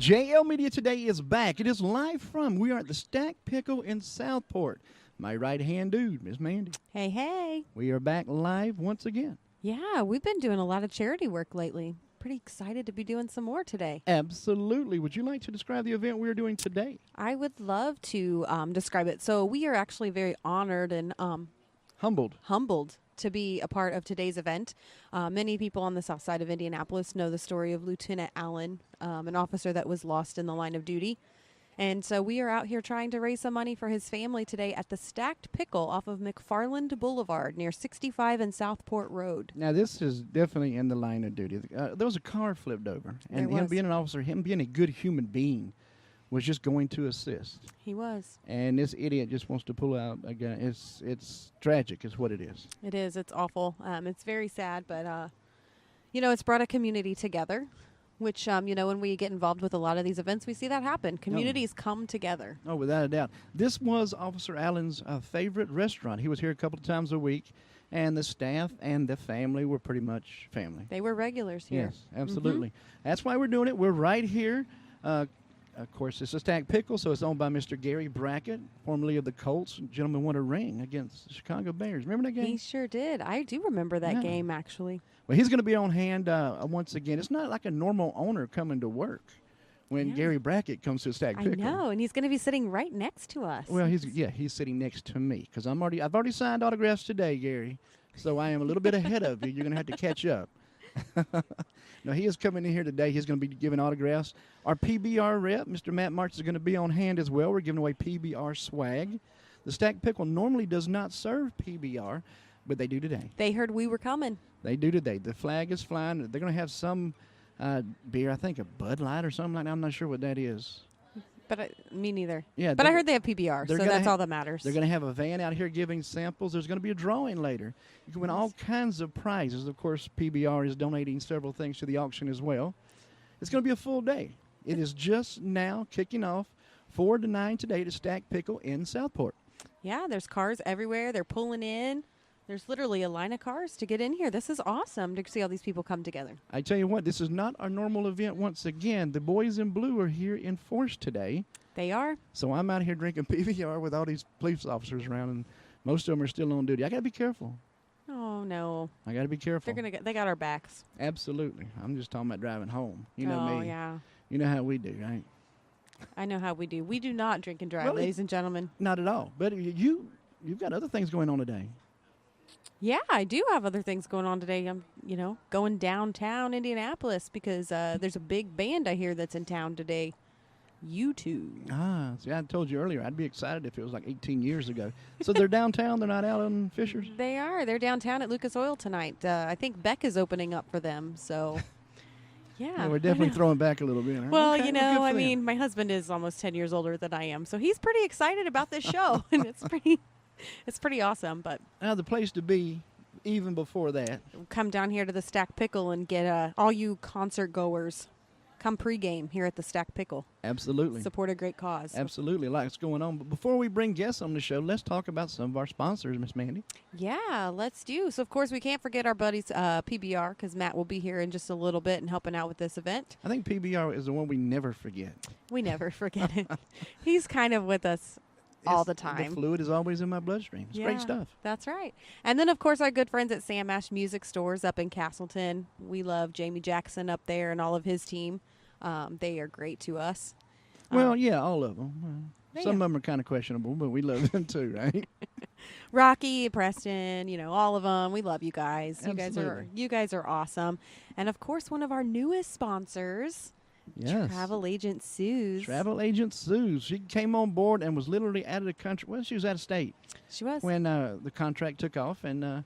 JL Media Today is back. It is live from, we are at the Stacked Pickle in Southport. My right-hand dude, Miss Mandy. Hey, hey. We are back live once again. Yeah, we've been doing a lot of charity work lately. Pretty excited to be doing some more today. Absolutely. Would you like to describe the event we are doing today? I would love to describe it. So we are actually very honored and humbled to be a part of today's event. Many people on the south side of Indianapolis know the story of Lieutenant Allan, an officer that was lost in the line of duty. And so we are out here trying to raise some money for his family today at the Stacked Pickle off of McFarland Boulevard near 65 and Southport Road. Now, this is definitely in the line of duty. There was a car flipped over, and him being an officer, him being a good human being, was just going to assist. He was. And this idiot just wants to pull out a gun. It's tragic is what it is. It is. It's awful. It's very sad, but, it's brought a community together. Which, when we get involved with a lot of these events, we see that happen. Communities come together. Oh, without a doubt. This was Officer Allen's favorite restaurant. He was here a couple of times a week, and the staff and the family were pretty much family. They were regulars here. Yes, absolutely. That's why we're doing it. We're right here. Of course, it's a Stacked Pickle, so it's owned by Mr. Gary Brackett, formerly of the Colts. Gentleman won a ring against the Chicago Bears. Remember that game? He sure did. I do remember that game, actually. Well, he's going to be on hand once again. It's not like a normal owner coming to work when Gary Brackett comes to Stacked Pickle. I know, and he's going to be sitting right next to us. Well, he's sitting next to me because I've already signed autographs today, Gary. So I am a little bit ahead of you. You're going to have to catch up. No, he is coming in here today. He's going to be giving autographs. Our PBR rep, Mr. Matt March, is going to be on hand as well. We're giving away PBR swag. The Stacked Pickle normally does not serve PBR, but they do today. They heard we were coming. They do today. The flag is flying. They're going to have some beer, I think a Bud Light or something like that. I'm not sure what that is. But me neither. Yeah, but I heard they have PBR, so that's all that matters. They're going to have a van out here giving samples. There's going to be a drawing later. You can win all kinds of prizes. Of course, PBR is donating several things to the auction as well. It's going to be a full day. It is just now kicking off 4 to 9 today to Stacked Pickle in Southport. Yeah, there's cars everywhere. They're pulling in. There's literally a line of cars to get in here. This is awesome to see all these people come together. I tell you what, this is not our normal event once again. The boys in blue are here in force today. They are. So I'm out here drinking PBR with all these police officers around, and most of them are still on duty. I got to be careful. Oh, no. I got to be careful. They got our backs. Absolutely. I'm just talking about driving home. You know me. Oh, yeah. You know how we do, right? I know how we do. We do not drink and drive, ladies and gentlemen. Not at all. But you've got other things going on today. Yeah, I do have other things going on today. I'm, going downtown Indianapolis because there's a big band I hear that's in town today. U2. See, I told you earlier, I'd be excited if it was like 18 years ago. So they're downtown? They're not out in Fishers? They are. They're downtown at Lucas Oil tonight. I think Beck is opening up for them, so... Yeah, we're definitely throwing back a little bit. Right? Well, Okay, my husband is almost 10 years older than I am, so he's pretty excited about this show, and it's pretty awesome. But the place to be, even before that, come down here to the Stacked Pickle and get all you concert goers. Come pregame here at the Stacked Pickle. Absolutely. Support a great cause. Absolutely. A lot's going on. But before we bring guests on the show, let's talk about some of our sponsors, Miss Mandy. Yeah, let's do. So, of course, we can't forget our buddies PBR because Matt will be here in just a little bit and helping out with this event. I think PBR is the one we never forget. We never forget it. He's kind of with us all the time. The fluid is always in my bloodstream. It's great stuff. That's right. And then, of course, our good friends at Sam Ash Music Stores up in Castleton. We love Jamie Jackson up there and all of his team. They are great to us. Well, all of them. Some of them are kind of questionable, but we love them too, right? Rocky, Preston, all of them. We love you guys. Absolutely. You guys are awesome. And, of course, one of our newest sponsors, Travel Agent Suze. Travel Agent Suze. She came on board and was literally out of the country. Well, she was out of state. She was. When the contract took off, and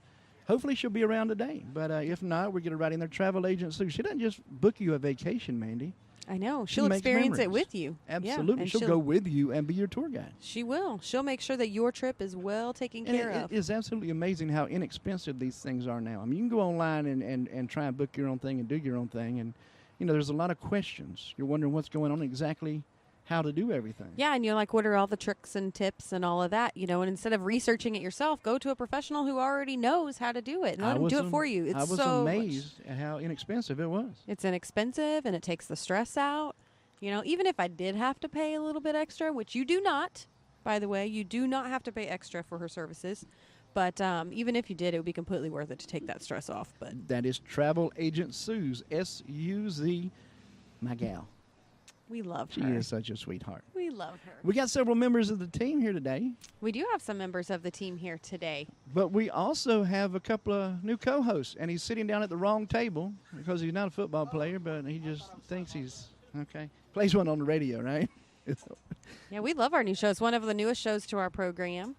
hopefully she'll be around today. But if not, we're going to write in there Travel Agent Suze. She doesn't just book you a vacation, Mandy. I know. She'll experience it with you. Absolutely. She'll go with you and be your tour guide. She will. She'll make sure that your trip is well taken care of. It is absolutely amazing how inexpensive these things are now. I mean, you can go online and try and book your own thing and do your own thing. And, there's a lot of questions. You're wondering what's going on, exactly how to do everything. Yeah, and you're like, what are all the tricks and tips and all of that? And instead of researching it yourself, go to a professional who already knows how to do it and let them do it for you. I was amazed at how inexpensive it was. It's inexpensive, and it takes the stress out. You know, even if I did have to pay a little bit extra, which you do not, by the way, you do not have to pay extra for her services. But even if you did, it would be completely worth it to take that stress off. But that is Travel Agent Suz, S-U-Z, my gal. We love her. She is such a sweetheart. We love her. We got several members of the team here today. We do have some members of the team here today. But we also have a couple of new co-hosts, and he's sitting down at the wrong table because he's not a football player, but he just thinks he's, okay. Plays one on the radio, right? Yeah, we love our new show. It's one of the newest shows to our program.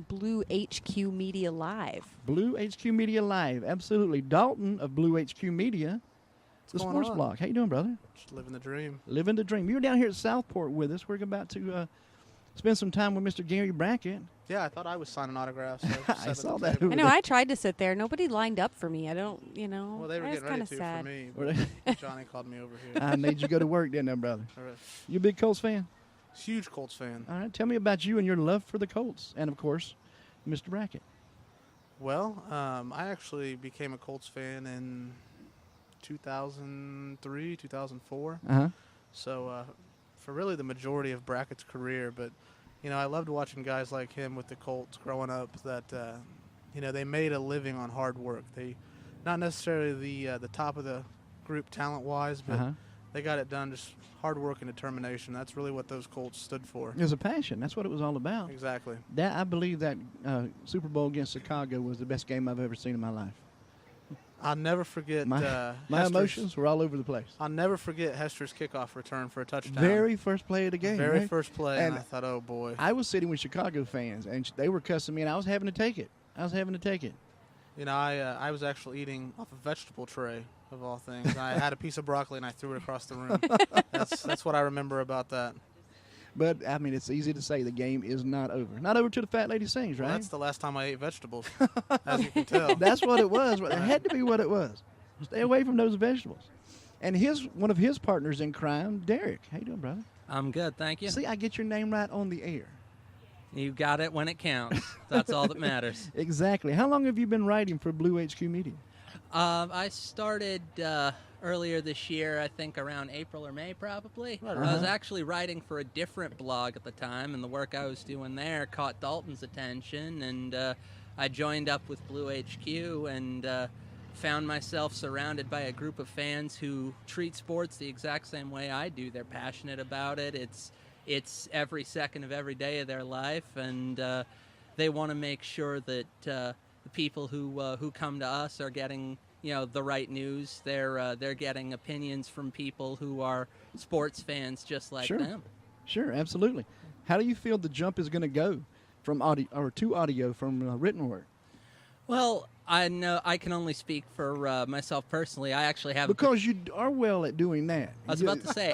Blue HQ Media Live. Blue HQ Media Live, absolutely. Dalton of Blue HQ Media, the sports on? block. How you doing, brother? Just living the dream. Living the dream. You were down here at Southport with us. We're about to spend some time with Mr. Gary Brackett. Yeah, I thought I was signing autographs. So I saw that. I know. I tried to sit there. Nobody lined up for me. I don't, you know. Well, they were getting ready to sad. for me. But Johnny called me over here. I made you go to work, didn't I, brother? All right. You a big Colts fan? Huge Colts fan. All right. Tell me about you and your love for the Colts, and of course, Mr. Brackett. Well, I actually became a Colts fan in 2003, 2004. Uh-huh. So for really the majority of Brackett's career. But, you know, I loved watching guys like him with the Colts growing up that, you know, they made a living on hard work. They, not necessarily the top of the group talent-wise, but they got it done just hard work and determination. That's really what those Colts stood for. It was a passion. That's what it was all about. Exactly. That I believe that Super Bowl against Chicago was the best game I've ever seen in my life. I'll never forget my emotions were all over the place. I'll never forget Hester's kickoff return for a touchdown. Very first play of the game. Very right? first play, and I thought, oh, boy. I was sitting with Chicago fans, and they were cussing me, and I was having to take it. You know, I was actually eating off a vegetable tray, of all things. I had a piece of broccoli, and I threw it across the room. That's what I remember about that. But, I mean, it's easy to say the game is not over. Not over till the fat lady sings, right? Well, that's the last time I ate vegetables, as you can tell. That's what it was. It had to be what it was. Stay away from those vegetables. And one of his partners in crime, Derek. How you doing, brother? I'm good, thank you. See, I get your name right on the air. You got it when it counts. That's all that matters. Exactly. How long have you been writing for Blue HQ Media? I started earlier this year, I think around April or May probably. I was actually writing for a different blog at the time, and the work I was doing there caught Dalton's attention, and I joined up with Blue HQ and found myself surrounded by a group of fans who treat sports the exact same way I do. They're passionate about it. It's every second of every day of their life, and they want to make sure that the people who come to us are getting, you know, the right news. They're getting opinions from people who are sports fans just like them. Sure, absolutely. How do you feel the jump is going to go from audio or to audio from written word? Well, I know I can only speak for myself personally. I actually have because you are well at doing that. I was about to say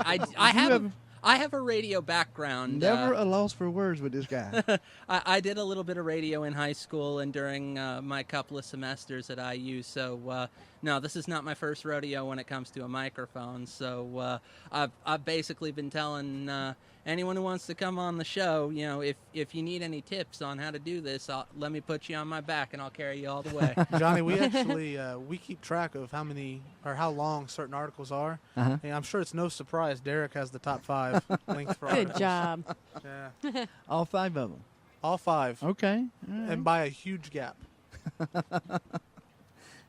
I have a radio background. Never a loss for words with this guy. I did a little bit of radio in high school and during my couple of semesters at IU. So no, this is not my first rodeo when it comes to a microphone. So I've basically been telling anyone who wants to come on the show, you know, if you need any tips on how to do this, let me put you on my back and I'll carry you all the way. Johnny, we actually we keep track of how many or how long certain articles are. And I'm sure it's no surprise Derek has the top 5 length for articles. Good job. Yeah. All 5 of them. All 5. Okay. Right. And by a huge gap.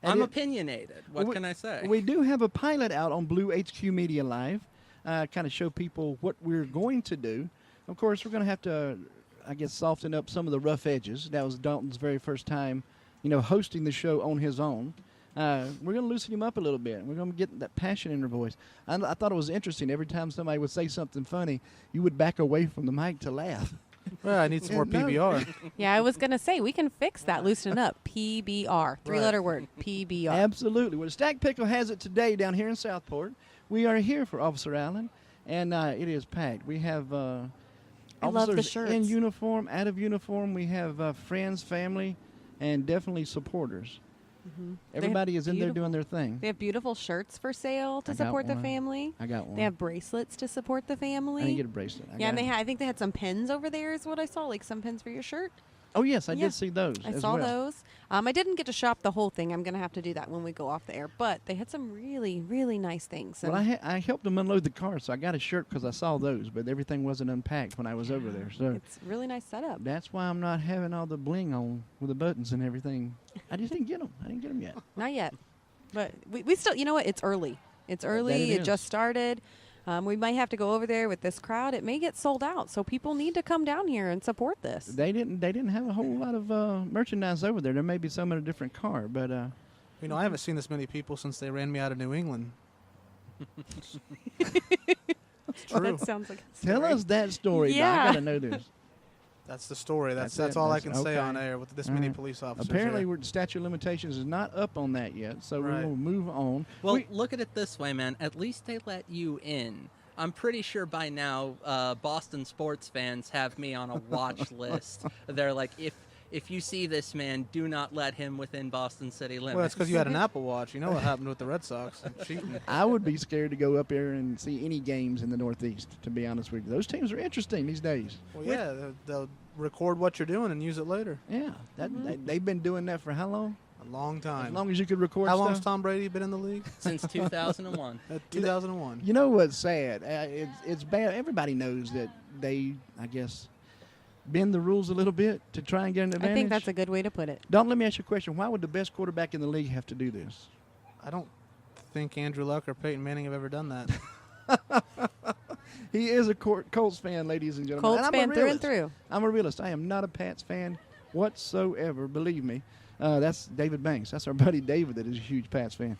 I'm opinionated. What can I say? We do have a pilot out on Blue HQ Media Live, kind of show people what we're going to do. Of course, we're going to have to, I guess, soften up some of the rough edges. That was Dalton's very first time, you know, hosting the show on his own. We're going to loosen him up a little bit. We're going to get that passion in her voice. I thought it was interesting. Every time somebody would say something funny, you would back away from the mic to laugh. Well, I need some more PBR. Yeah, I was going to say, we can fix that. Loosen it up. PBR. 3-letter word. PBR. Absolutely. Well, the Stack Pickle has it today down here in Southport. We are here for Officer Allan, and it is packed. We have officers in uniform, out of uniform. We have friends, family, and definitely supporters. Mm-hmm. Everybody is in there doing their thing. They have beautiful shirts for sale to support the family. I got one. They have bracelets to support the family. I didn't get a bracelet. And I think they had some pins over there is what I saw, like some pins for your shirt. Oh, yes, I Yeah. did see those I as saw well. those. I didn't get to shop the whole thing. I'm going to have to do that when we go off the air. But they had some really, really nice things. Well, I helped them unload the car, so I got a shirt because I saw those, but everything wasn't unpacked when I was over there. So it's a really nice setup. that's why I'm not having all the bling on with the buttons and everything. I just didn't get them. I didn't get them yet. Not yet. But we still, you know what? It's early. It's early. It just started. We might have to go over there with this crowd. It may get sold out, so people need to come down here and support this. They didn't have a whole lot of merchandise over there. There may be some in a different car, but You know, I haven't seen this many people since they ran me out of New England. That's Well, true. that sounds like a tell story. us that story. Doc. Yeah. I gotta know this. That's the story. That's That's it. all I That's- can say on okay. air with this All many right. police officers. Apparently, here. the statute of limitations is not up on that yet, so Right. we will move on. Well, look at it this way, man. At least they let you in. I'm pretty sure by now Boston sports fans have me on a watch list. They're like, if you see this man, do not let him within Boston city limits. Well, that's because you had an Apple Watch. You know what happened with the Red Sox. Cheating. I would be scared to go up there and see any games in the Northeast, to be honest with you. Those teams are interesting these days. Well, yeah, they'll record what you're doing and use it later. Yeah, they've been doing that for how long? A long time. As long as you could record How stuff. long's Tom Brady been in the league? Since 2001. 2001. You know what's sad? It's bad. Everybody knows that they, I guess, bend the rules a little bit to try and get an advantage. I think that's a good way to put it. Don, let me ask you a question. Why would the best quarterback in the league have to do this? I don't think Andrew Luck or Peyton Manning have ever done that. He is a Colts fan, ladies and gentlemen. Colts And I'm a fan through and realist. through. I'm a realist. I am not a Pats fan whatsoever, believe me. That's David Banks. That's our buddy David that is a huge Pats fan.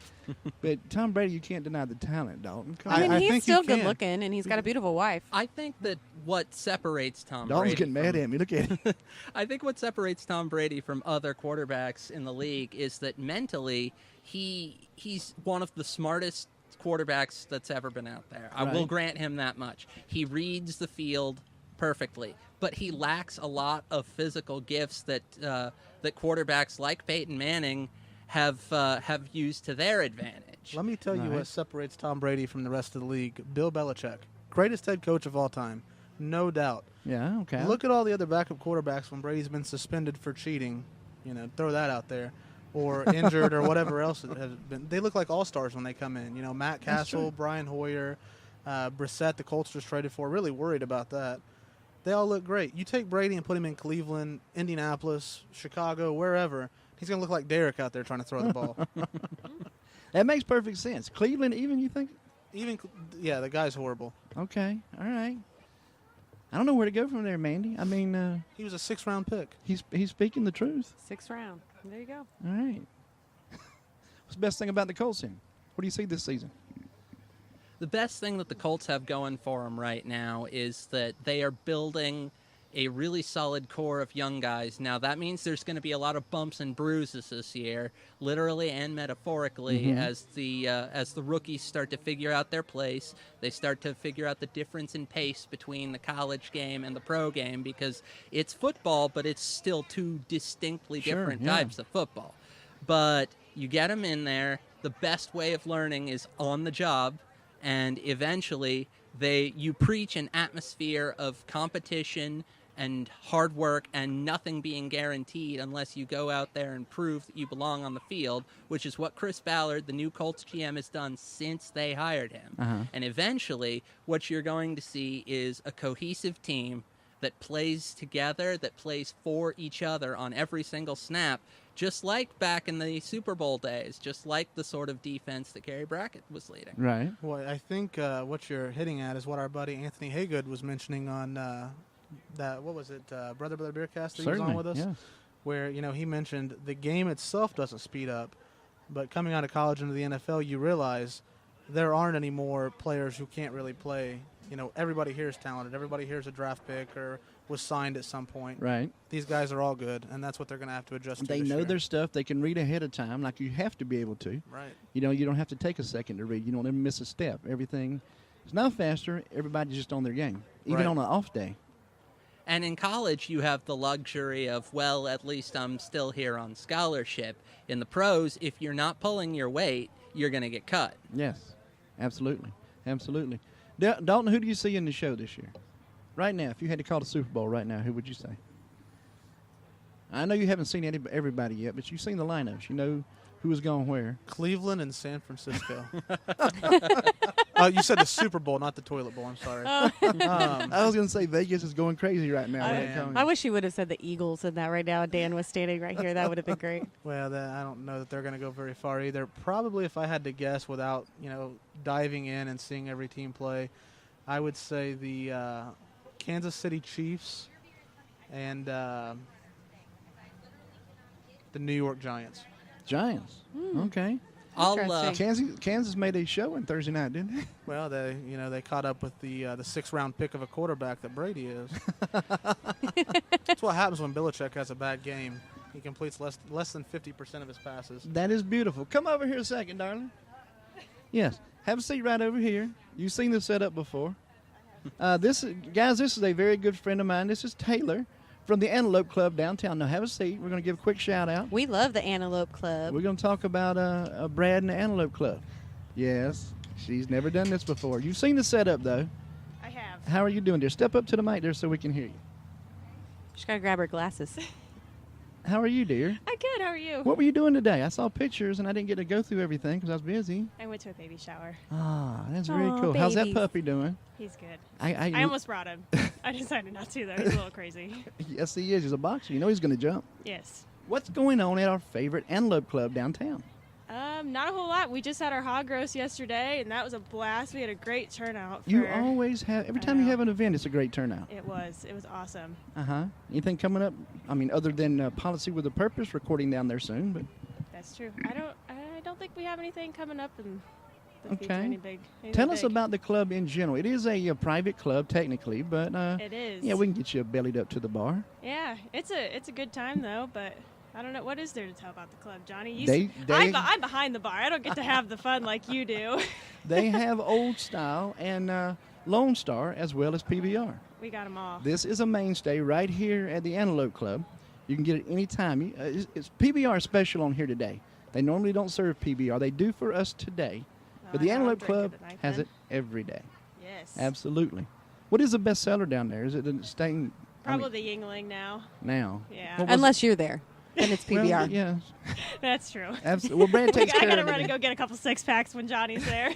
But Tom Brady, you can't deny the talent, Dalton. Come I on. mean, he's think you still good can. looking, and he's got a beautiful wife. I think that what separates Tom Dalton's Brady getting mad from- at me. Look at him. I think what separates Tom Brady from other quarterbacks in the league is that mentally he's one of the smartest quarterbacks that's ever been out there. I will Right. grant him that much. He reads the field perfectly, but he lacks a lot of physical gifts that that quarterbacks like Peyton Manning have used to their advantage. Let me tell you Right. what separates Tom Brady from the rest of the league. Bill Belichick, greatest head coach of all time, no doubt. Yeah, okay. Look at all the other backup quarterbacks when Brady's been suspended for cheating. You know, throw that out there. Or injured or whatever else it has been. They look like all-stars when they come in. You know, Matt That's Castle, true. Brian Hoyer, Brissett, the Colts just traded for. Really worried about that. They all look great. You take Brady and put him in Cleveland, Indianapolis, Chicago, wherever, he's going to look like Derek out there trying to throw the ball. That makes perfect sense. Cleveland, even, you think? Yeah, the guy's horrible. Okay, all right. I don't know where to go from there, Mandy. I mean, He was a 6th-round pick. he's speaking the truth. 6th round. There you go. All right. What's the best thing about the Colts then? What do you see this season? The best thing that the Colts have going for them right now is that they are building a really solid core of young guys. Now, that means there's going to be a lot of bumps and bruises this year, literally and metaphorically, as the rookies start to figure out their place. They start to figure out the difference in pace between the college game and the pro game, because it's football, but it's still two distinctly Sure, different yeah. types of football. But you get them in there. The best way of learning is on the job. And eventually, you preach an atmosphere of competition and hard work and nothing being guaranteed unless you go out there and prove that you belong on the field, which is what Chris Ballard, the new Colts GM, has done since they hired him. Uh-huh. And eventually, what you're going to see is a cohesive team that plays together, that plays for each other on every single snap, just like back in the Super Bowl days, just like the sort of defense that Gary Brackett was leading. Right. Well, I think what you're hitting at is what our buddy Anthony Haygood was mentioning on that, what was it, Brother Beercast that he was Certainly. on with us? Yeah. Where, you know, he mentioned the game itself doesn't speed up, but coming out of college into the NFL, you realize there aren't any more players who can't really play. You know, everybody here is talented. Everybody here is a draft pick or was signed at some point. Right. These guys are all good, and that's what they're going to have to adjust to They this know year. their stuff. They can read ahead of time, like you have to be able to. Right. You know, you don't have to take a second to read. You don't ever miss a step. Everything is now faster. Everybody's just on their game, even Right. on an off day. And in college, you have the luxury of, well, at least I'm still here on scholarship. In the pros, if you're not pulling your weight, you're going to get cut. Yes, absolutely. Absolutely. Dalton, who do you see in the show this year? Right now, if you had to call the Super Bowl right now, who would you say? I know you haven't seen everybody yet, but you've seen the lineups. You know who was going where. Cleveland and San Francisco. You said the Super Bowl, not the toilet bowl. I'm sorry. I was going to say Vegas is going crazy right now. I wish you would have said the Eagles in that right now. Dan was standing right here. That would have been great. Well, I don't know that they're going to go very far either. Probably, if I had to guess without diving in and seeing every team play, I would say the Kansas City Chiefs and the New York Giants. Giants. Okay. Kansas made a show on Thursday night, didn't they? Well, they caught up with the 6th-round pick of a quarterback that Brady is. That's what happens when Belichick has a bad game. He completes less than 50% of his passes. That is beautiful. Come over here a second, darling. Yes. Have a seat right over here. You've seen this setup before. This is a very good friend of mine. This is Taylor from the Antelope Club downtown. Now, have a seat. We're going to give a quick shout-out. We love the Antelope Club. We're going to talk about Brad and the Antelope Club. Yes, she's never done this before. You've seen the setup, though. I have. How are you doing, dear? Step up to the mic there so we can hear you. She's got to grab her glasses. How are you, dear? I'm good. How are you? What were you doing today? I saw pictures, and I didn't get to go through everything because I was busy. I went to a baby shower. Ah, that's very cool. How's that puppy doing? He's good. I almost brought him. I decided not to, though. He's a little crazy. Yes, he is. He's a boxer. You know he's going to jump. Yes. What's going on at our favorite Antelope Club downtown? Not a whole lot. We just had our hog roast yesterday, and that was a blast. We had a great turnout. You always have. Every time you have an event, it's a great turnout. It was. It was awesome. Uh-huh. Anything coming up? I mean, other than Policy with a Purpose recording down there soon, but. That's true. I don't think we have anything coming up in the future. Okay. Tell us about the club in general. It is a private club technically, but it is. Yeah, we can get you bellied up to the bar. Yeah, it's a good time though, but I don't know what is there to tell about the club, Johnny. I'm behind the bar. I don't get to have the fun like you do. They have Old Style and Lone Star as well as PBR. We got them all. This is a mainstay right here at the Antelope Club. You can get it anytime. It's PBR special on here today. They normally don't serve PBR. They do for us today. But the Antelope Club has it every day. Yes. Absolutely. What is the best seller down there? Is it the Stain? Probably the Yingling now. Now. Yeah. Unless you're there. Then it's PBR. Well, yeah. That's true. Absolutely. Well, Brad takes care of it. I got to run and go get a couple 6-packs when Johnny's there.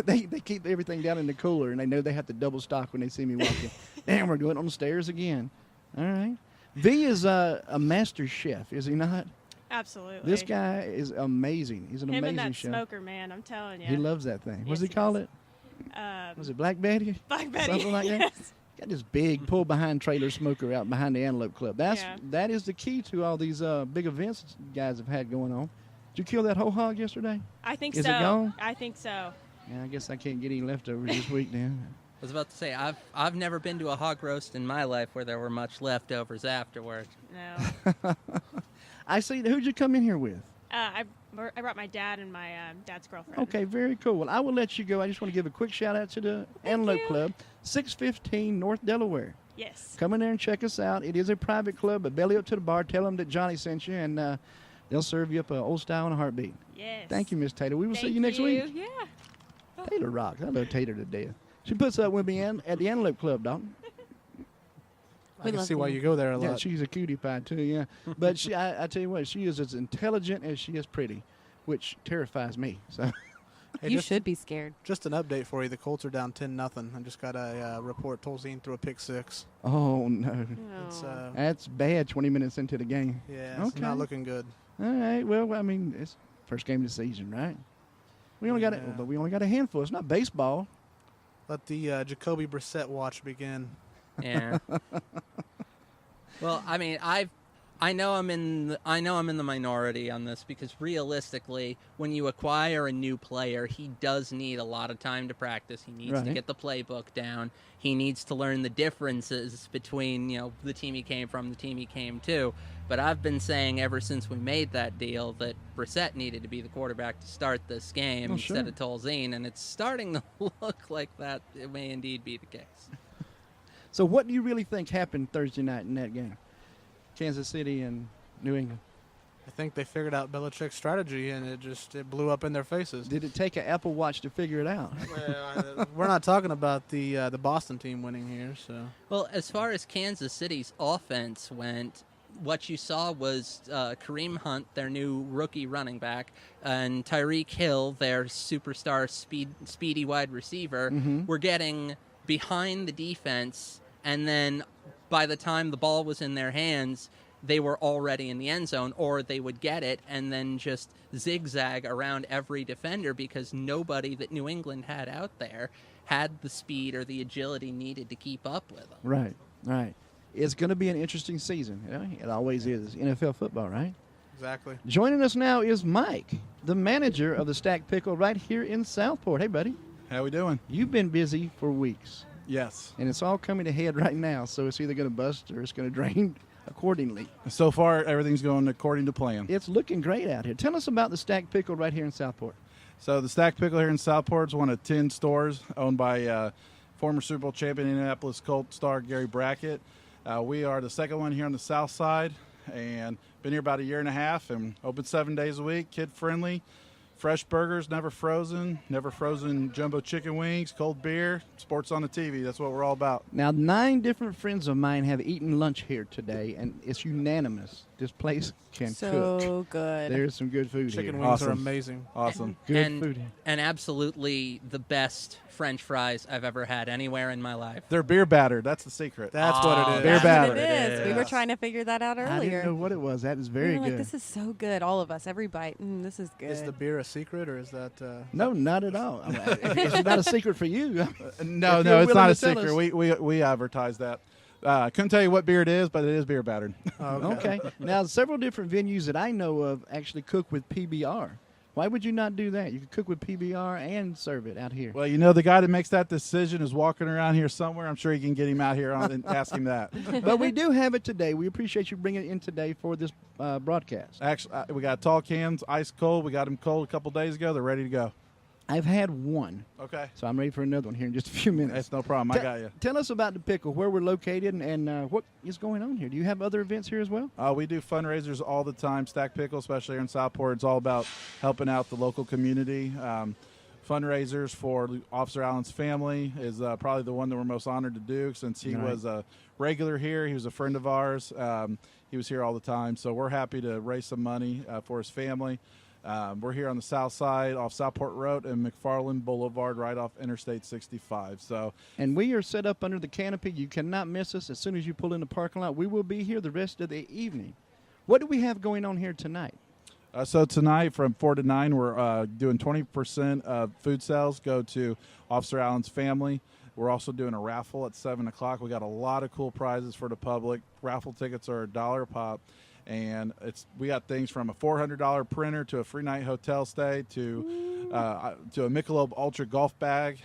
They keep everything down in the cooler, and they know they have to double stock when they see me walking. Damn, we're going on the stairs again. All right. V is a master chef, is he not? Absolutely. This guy is amazing. He's an amazing and that chef. smoker, man, I'm telling you. He loves that thing. What's Yes, he call it? Was it Black Betty? Black Betty. Something like that? Yes. Got this big pull-behind trailer smoker out behind the Antelope Club. That is the key to all these big events you guys have had going on. Did you kill that whole hog yesterday? I think so. Is it gone? I think so. Yeah, I guess I can't get any leftovers this week then. I was about to say, I've never been to a hog roast in my life where there were much leftovers afterwards. No. I see. Who'd you come in here with? I brought my dad and my dad's girlfriend. Okay, very cool. Well, I will let you go. I just want to give a quick shout-out to the Antelope Club, 615 North Delaware. Yes. Come in there and check us out. It is a private club, but belly up to the bar. Tell them that Johnny sent you, and they'll serve you up an Old Style and a heartbeat. Yes. Thank you, Miss Taylor. We will see you next week. Yeah. Taylor rocks. I love Taylor to death. She puts up with me at the Antelope Club, Dalton. I can see why you go there a lot. Yeah, she's a cutie pie, too, yeah. But I tell you what, she is as intelligent as she is pretty, which terrifies me. So Hey, you should be scared. Just an update for you. The Colts are down 10-0. I just got a report. Tolzien threw a pick 6. Oh, no. It's, that's bad 20 minutes into the game. Yeah, it's not looking good. All right. Well, I mean, it's first game of the season, right? We only got a handful. It's not baseball. Let the Jacoby Brissett watch begin. Yeah. Well, I mean, I know I'm in the minority on this because realistically, when you acquire a new player, he does need a lot of time to practice. He needs to get the playbook down. He needs to learn the differences between, the team he came from, the team he came to. But I've been saying ever since we made that deal that Brissett needed to be the quarterback to start this game instead of Tolzien, and it's starting to look like that it may indeed be the case. So what do you really think happened Thursday night in that game? Kansas City and New England. I think they figured out Belichick's strategy, and it blew up in their faces. Did it take an Apple Watch to figure it out? Well, we're not talking about the Boston team winning here. So. Well, as far as Kansas City's offense went, what you saw was Kareem Hunt, their new rookie running back, and Tyreek Hill, their superstar speedy wide receiver, were getting behind the defense, and then by the time the ball was in their hands, they were already in the end zone, or they would get it and then just zigzag around every defender because nobody that New England had out there had the speed or the agility needed to keep up with them. Right. It's going to be an interesting season. It always is. NFL football, right? Exactly. Joining us now is Mike, the manager of the Stacked Pickle right here in Southport. Hey, buddy. How we doing? You've been busy for weeks. Yes. And it's all coming to head right now, so it's either going to bust or it's going to drain accordingly. So far, everything's going according to plan. It's looking great out here. Tell us about the Stacked Pickle right here in Southport. So the Stacked Pickle here in Southport is one of 10 stores owned by former Superbowl Champion Indianapolis Colt star Gary Brackett. We are the second one here on the south side, and been here about a year and a half, and open 7 days a week, kid-friendly. Fresh burgers, never frozen jumbo chicken wings, cold beer, sports on the TV. That's what we're all about. Now, 9 different friends of mine have eaten lunch here today, and it's unanimous. This place can cook. So good. There's some good food Chicken here. wings are amazing. Awesome. Good food here. And absolutely the best French fries I've ever had anywhere in my life. They're beer battered. That's the secret. That's what it is. Beer That's batter. what it is. We were trying to figure that out I earlier. didn't know what it was. That is very We were good. like, this is so good. All of us, every bite. This is good. Is the beer a secret, or is that? No, not at all. I mean, it's not a secret for you. No, If you're it's not willing a to tell secret. us. We advertise that. Couldn't tell you what beer it is, but it is beer battered. Okay. Now, several different venues that I know of actually cook with PBR. Why would you not do that? You could cook with PBR and serve it out here. Well, the guy that makes that decision is walking around here somewhere. I'm sure you can get him out here and ask him that. But we do have it today. We appreciate you bringing it in today for this broadcast. Actually, we got tall cans, ice cold. We got them cold a couple days ago. They're ready to go. I've had one. Okay. So I'm ready for another one here in just a few minutes. That's no problem. I got you. Tell us about the pickle, where we're located, and what is going on here. Do you have other events here as well? We do fundraisers all the time. Stacked Pickle, especially here in Southport, it's all about helping out the local community. Fundraisers for Officer Allan's family is probably the one that we're most honored to do since he was a regular here. He was a friend of ours. He was here all the time. So we're happy to raise some money for his family. We're here on the south side off Southport Road and McFarland Boulevard right off Interstate 65. And we are set up under the canopy. You cannot miss us. As soon as you pull in the parking lot, we will be here the rest of the evening. What do we have going on here tonight? So tonight from 4 to 9, we're doing 20% of food sales go to Officer Allan's family. We're also doing a raffle at 7 o'clock. We got a lot of cool prizes for the public. Raffle tickets are $1 a pop. And we got things from a $400 printer to a free night hotel stay to a Michelob Ultra golf bag.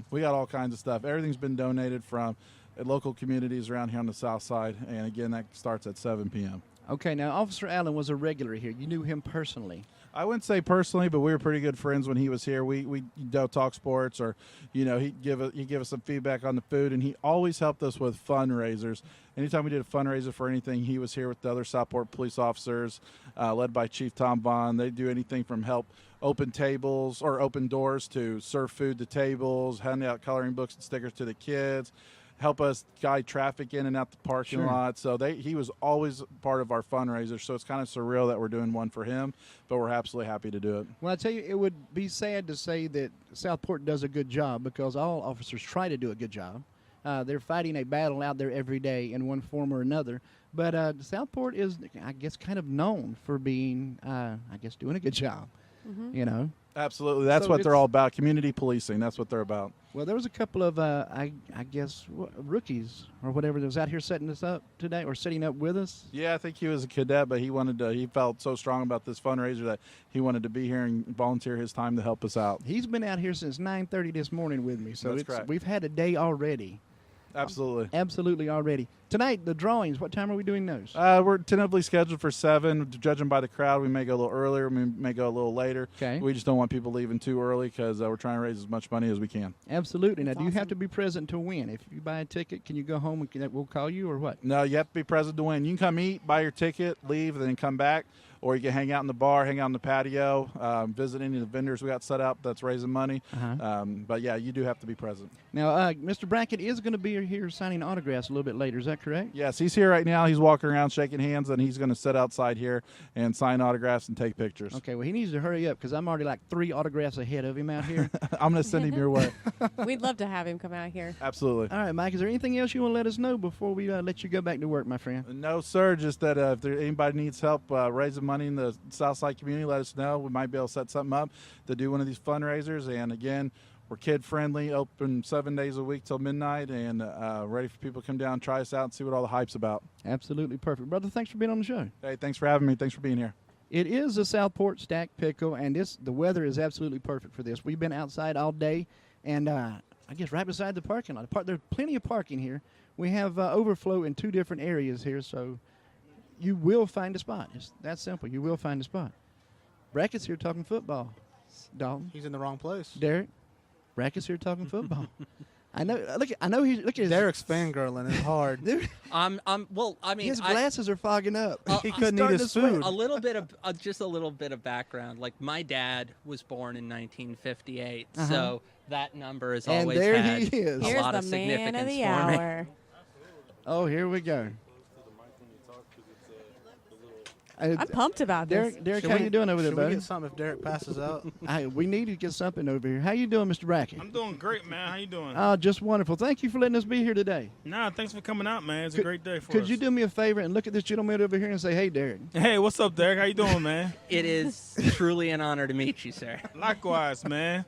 We got all kinds of stuff. Everything's been donated from local communities around here on the south side. And again, that starts at 7 p.m. Okay, now Officer Allan was a regular here. You knew him personally. I wouldn't say personally, but we were pretty good friends when he was here. We don't talk sports, or he'd give us some feedback on the food, and he always helped us with fundraisers. Anytime we did a fundraiser for anything, he was here with the other Southport police officers, led by Chief Tom Vaughn. They do anything from help open tables or open doors to serve food to tables, hand out coloring books and stickers to the kids, help us guide traffic in and out the parking lot. So he was always part of our fundraiser. So it's kind of surreal that we're doing one for him, but we're absolutely happy to do it. Well, I tell you, it would be sad to say that Southport does a good job, because all officers try to do a good job. They're fighting a battle out there every day in one form or another. But Southport is, I guess, kind of known for being, doing a good job. Mm-hmm. Absolutely. That's what they're all about. Community policing. That's what they're about. Well, there was a couple of, rookies or whatever that was out here setting us up today, or setting up with us. Yeah, I think he was a cadet, but he felt so strong about this fundraiser that he wanted to be here and volunteer his time to help us out. He's been out here since 9:30 this morning with me, so we've had a day already. Absolutely. Absolutely already. Tonight, the drawings, what time are we doing those? We're tentatively scheduled for 7. Judging by the crowd, we may go a little earlier, we may go a little later. Okay. We just don't want people leaving too early because we're trying to raise as much money as we can. Absolutely. Now, That's do you have awesome. to be present to win? If you buy a ticket, can you go home and we'll call you, or what? No, you have to be present to win. You can come eat, buy your ticket, leave, and then come back. or you can hang out in the bar, hang out in the patio, visit any of the vendors we got set up that's raising money. But, yeah, you do have to be present. Now, Mr. Brackett is going to be here signing autographs a little bit later. Is that correct? Yes, he's here right now. He's walking around shaking hands, and he's going to sit outside here and sign autographs and take pictures. Okay, well, he needs to hurry up because I'm already like 3 autographs ahead of him out here. I'm going to send him your way. We'd love to have him come out here. Absolutely. All right, Mike, is there anything else you want to let us know before we let you go back to work, my friend? No, sir. Just that if anybody needs help raising money in the Southside community, let us know. We might be able to set something up to do one of these fundraisers. And, again, we're kid-friendly, open 7 days a week till midnight, and ready for people to come down, try us out, and see what all the hype's about. Absolutely perfect. Brother, thanks for being on the show. Hey, thanks for having me. Thanks for being here. It is a Southport stacked pickle, and the weather is absolutely perfect for this. We've been outside all day, and I guess right beside the parking lot. There's plenty of parking here. We have overflow in 2 different areas here, so you will find a spot. It's that simple. You will find a spot. Brackett's here talking football. Dalton. He's in the wrong place. Derek. Brackett's here talking football. I know. Look at his. Derek's fangirling is hard. Well, I mean, his glasses are fogging up. He couldn't eat his food. A little bit of just a little bit of background. Like my dad was born in 1958, so that number has always there had he is. a lot of significance man of the for me. hour. Oh, here we go. I'm pumped about this. Derek, how you doing over there, Should buddy? we get something if Derek passes out? We need to get something over here. How you doing, Mr. Brackett? I'm doing great, man. How you doing? Oh, just wonderful. Thank you for letting us be here today. Nah, thanks for coming out, man. It's a great day for us. Could you do me a favor and look at this gentleman over here and say, hey, Derek? Hey, what's up, Derek? How you doing, man? It is truly an honor to meet you, sir. Likewise, man.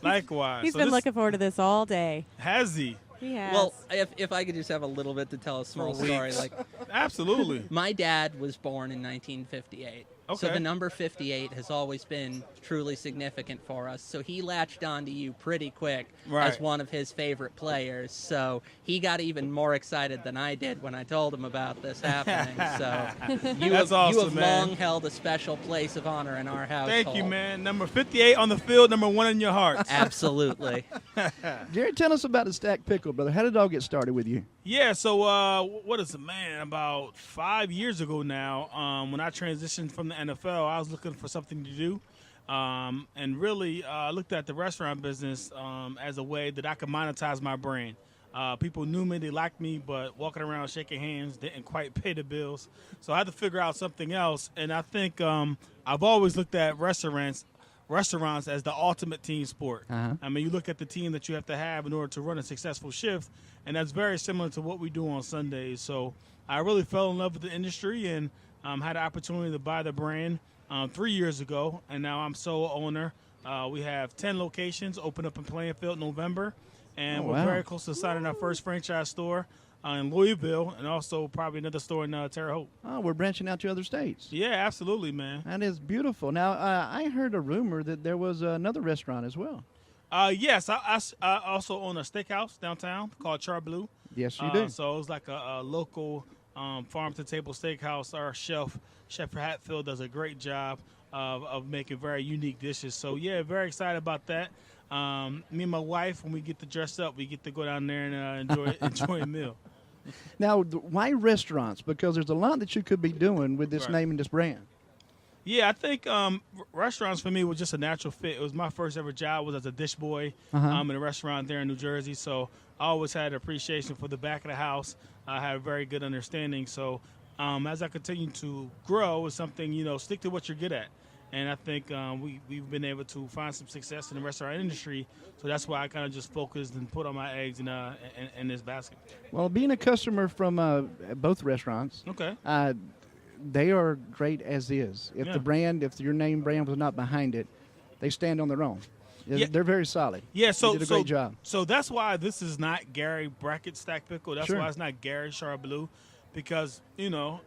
Likewise. He's been looking forward to this all day. Has he? He has. Well, if I could just have a little bit to tell a small story, like Absolutely. my dad was born in 1958. So Okay. the number 58 has always been truly significant for us. So he latched onto you pretty quick as Right. one of his favorite players. So he got even more excited than I did when I told him about this happening. So you That's have awesome, man. long held a special place of honor in our household. Thank you, man. Number 58 on the field, number 1 in your heart. Absolutely. Gary, tell us about the stacked pickle, brother. How did it all get started with you? Yeah, so what is it, man? About 5 years ago now, when I transitioned from the NFL, I was looking for something to do, and really looked at the restaurant business as a way that I could monetize my brand. People knew me, they liked me, but walking around shaking hands didn't quite pay the bills. So I had to figure out something else, and I think I've always looked at restaurants as the ultimate team sport. I mean, you look at the team that you have to have in order to run a successful shift, and that's very similar to what we do on Sundays. So I really fell in love with the industry and had the opportunity to buy the brand 3 years ago, and now I'm sole owner. We have 10 locations, open up in Plainfield November, and we're very close to signing our first franchise store in Louisville, and also probably another store in Terre Haute. Oh, we're branching out to other states. Yeah, absolutely, man. That is beautiful. Now, I heard a rumor that there was another restaurant as well. Yes, I also own a steakhouse downtown called Char Blue. Yes, you do. So it was like a local farm-to-table steakhouse. Our chef, Chef Hatfield, does a great job of making very unique dishes. So, yeah, very excited about that. Me and my wife, when we get to dress up, we get to go down there and enjoy a meal. Now, why restaurants? Because there's a lot that you could be doing with this name and this brand. Yeah, I think restaurants for me was just a natural fit. It was my first ever job was as a dish boy in a restaurant there in New Jersey. So I always had appreciation for the back of the house. I had a very good understanding. So as I continue to grow, it's something, stick to what you're good at. And I think we've been able to find some success in the restaurant industry. So that's why I kind of just focused and put all my eggs in this basket. Well, being a customer from both restaurants, they are great as is. If if your name brand was not behind it, they stand on their own. Yeah. They're very solid. Yeah, so you did a great job. So that's why this is not Gary Brackett Stacked Pickle. That's why it's not Gary Char Blue. Because,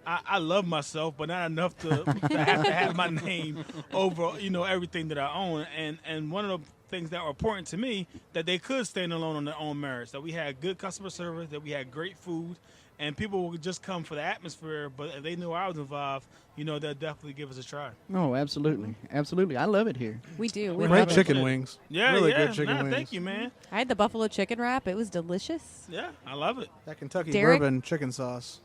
I love myself, but not enough to have my name over, everything that I own. And one of the things that were important to me, that they could stand alone on their own merits, that we had good customer service, that we had great food, and people would just come for the atmosphere. But if they knew I was involved, they'll definitely give us a try. Oh, absolutely. Absolutely. I love it here. We do. We great chicken wings. Yeah, really yeah. good chicken wings. Thank you, man. I had the buffalo chicken wrap. It was delicious. Yeah, I love it. That Kentucky Derek? bourbon chicken sauce.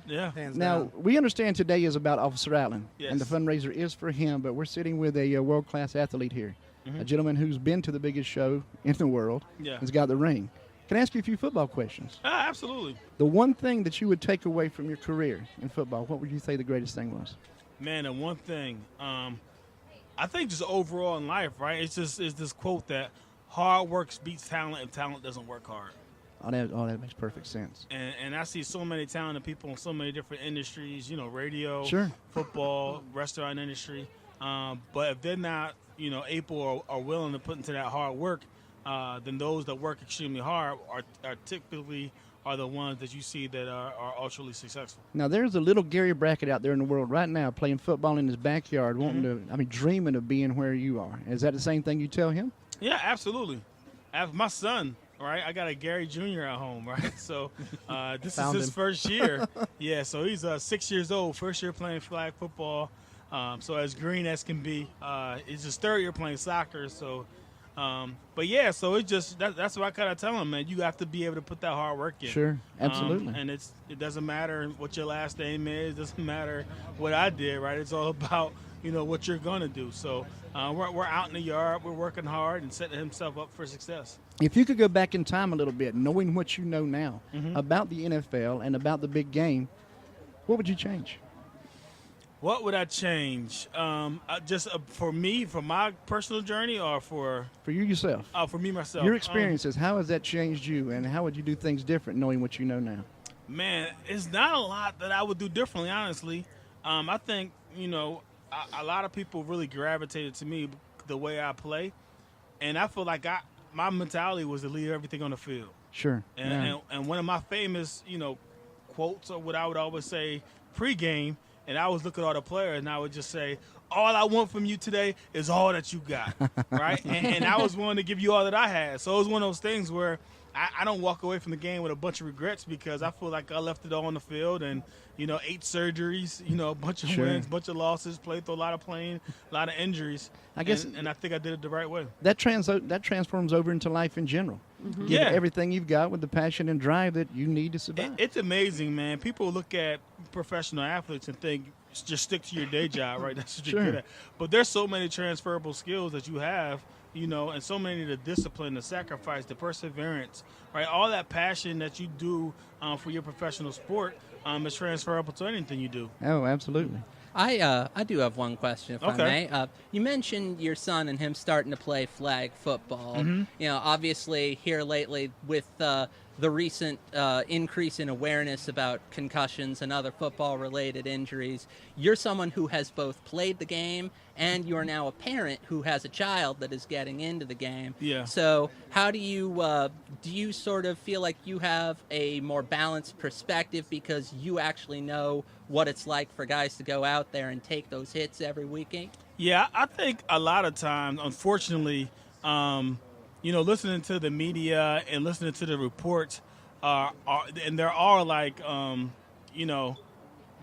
Yeah. Hands Now, down. we understand today is about Officer Allan, Yes. and the fundraiser is for him, but we're sitting with a world-class athlete here, a gentleman who's been to the biggest show in the world, Yeah. has got the ring. Can I ask you a few football questions? Absolutely. The one thing that you would take away from your career in football, what would you say the greatest thing was? Man, and one thing, I think just overall in life, right? It's this quote that hard work beats talent and talent doesn't work hard. Oh, that makes perfect sense. And I see so many talented people in so many different industries, radio, Sure. football, restaurant industry. But if they're not, able or willing to put into that hard work, then those that work extremely hard are typically the ones that you see that are ultra successful. Now, there's a little Gary Brackett out there in the world right now playing football in his backyard, dreaming of being where you are. Is that the same thing you tell him? Yeah, absolutely. My son, right? I got a Gary Jr. at home, right? So this is his first year. Yeah, so he's 6 years old, first year playing flag football. So as green as can be. It's his third year playing soccer. So, but yeah, so it's just that's what I kind of tell him, man. You have to be able to put that hard work in. Sure, absolutely. And it doesn't matter what your last name is. It doesn't matter what I did, right? It's all about what you're gonna do. So we're out in the yard, we're working hard and setting himself up for success. If you could go back in time a little bit, knowing what you know now about the NFL and about the big game, what would you change? What would I change? Just for me, for my personal journey, or for you yourself? For me myself. Your experiences, how has that changed you, and how would you do things different knowing what you know now? Man, it's not a lot that I would do differently, honestly. I think, a lot of people really gravitated to me the way I play, and I feel like my mentality was to leave everything on the field. Sure. And one of my famous, quotes, or what I would always say pregame, and I would look at all the players and I would just say, all I want from you today is all that you got, right? and I was willing to give you all that I had. So it was one of those things where I don't walk away from the game with a bunch of regrets, because I feel like I left it all on the field, and 8 surgeries, a bunch of wins, bunch of losses, played through a lot of pain, a lot of injuries. I guess, and I think I did it the right way. That transforms over into life in general. Mm-hmm. Give everything you've got with the passion and drive that you need to survive. It's amazing, man. People look at professional athletes and think just stick to your day job, right? That's what you're good at. But there's so many transferable skills that you have, and so many, the discipline, the sacrifice, the perseverance, right? All that passion that you do for your professional sport is transferable to anything you do. Oh, absolutely. I do have one question, if I may. You mentioned your son and him starting to play flag football. Mm-hmm. Obviously here lately with the recent increase in awareness about concussions and other football-related injuries, you're someone who has both played the game and you're now a parent who has a child that is getting into the game. Yeah. So how do you sort of feel like you have a more balanced perspective because you actually know what it's like for guys to go out there and take those hits every weekend? Yeah, I think a lot of times, unfortunately, listening to the media and listening to the reports, and there are like,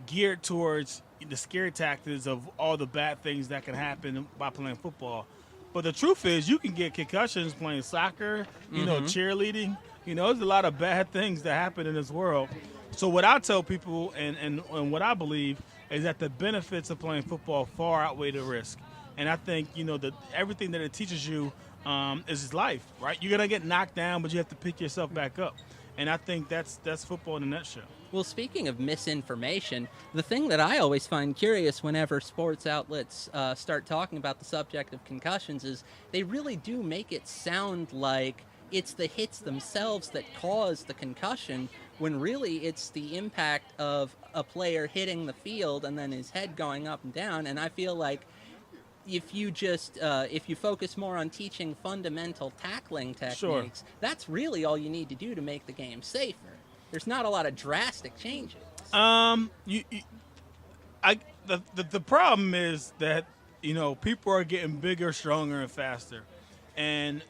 geared towards the scare tactics of all the bad things that can happen by playing football. But the truth is, you can get concussions playing soccer, cheerleading. There's a lot of bad things that happen in this world. So what I tell people and what I believe is that the benefits of playing football far outweigh the risk. And I think, that everything that it teaches you is life, right? You're going to get knocked down, but you have to pick yourself back up. And I think that's football in a nutshell. Well, speaking of misinformation, the thing that I always find curious whenever sports outlets start talking about the subject of concussions is they really do make it sound like it's the hits themselves that cause the concussion, when really it's the impact of a player hitting the field and then his head going up and down. And I feel like if you focus more on teaching fundamental tackling techniques, that's really all you need to do to make the game safer. There's not a lot of drastic changes. The problem is that people are getting bigger, stronger, and faster, And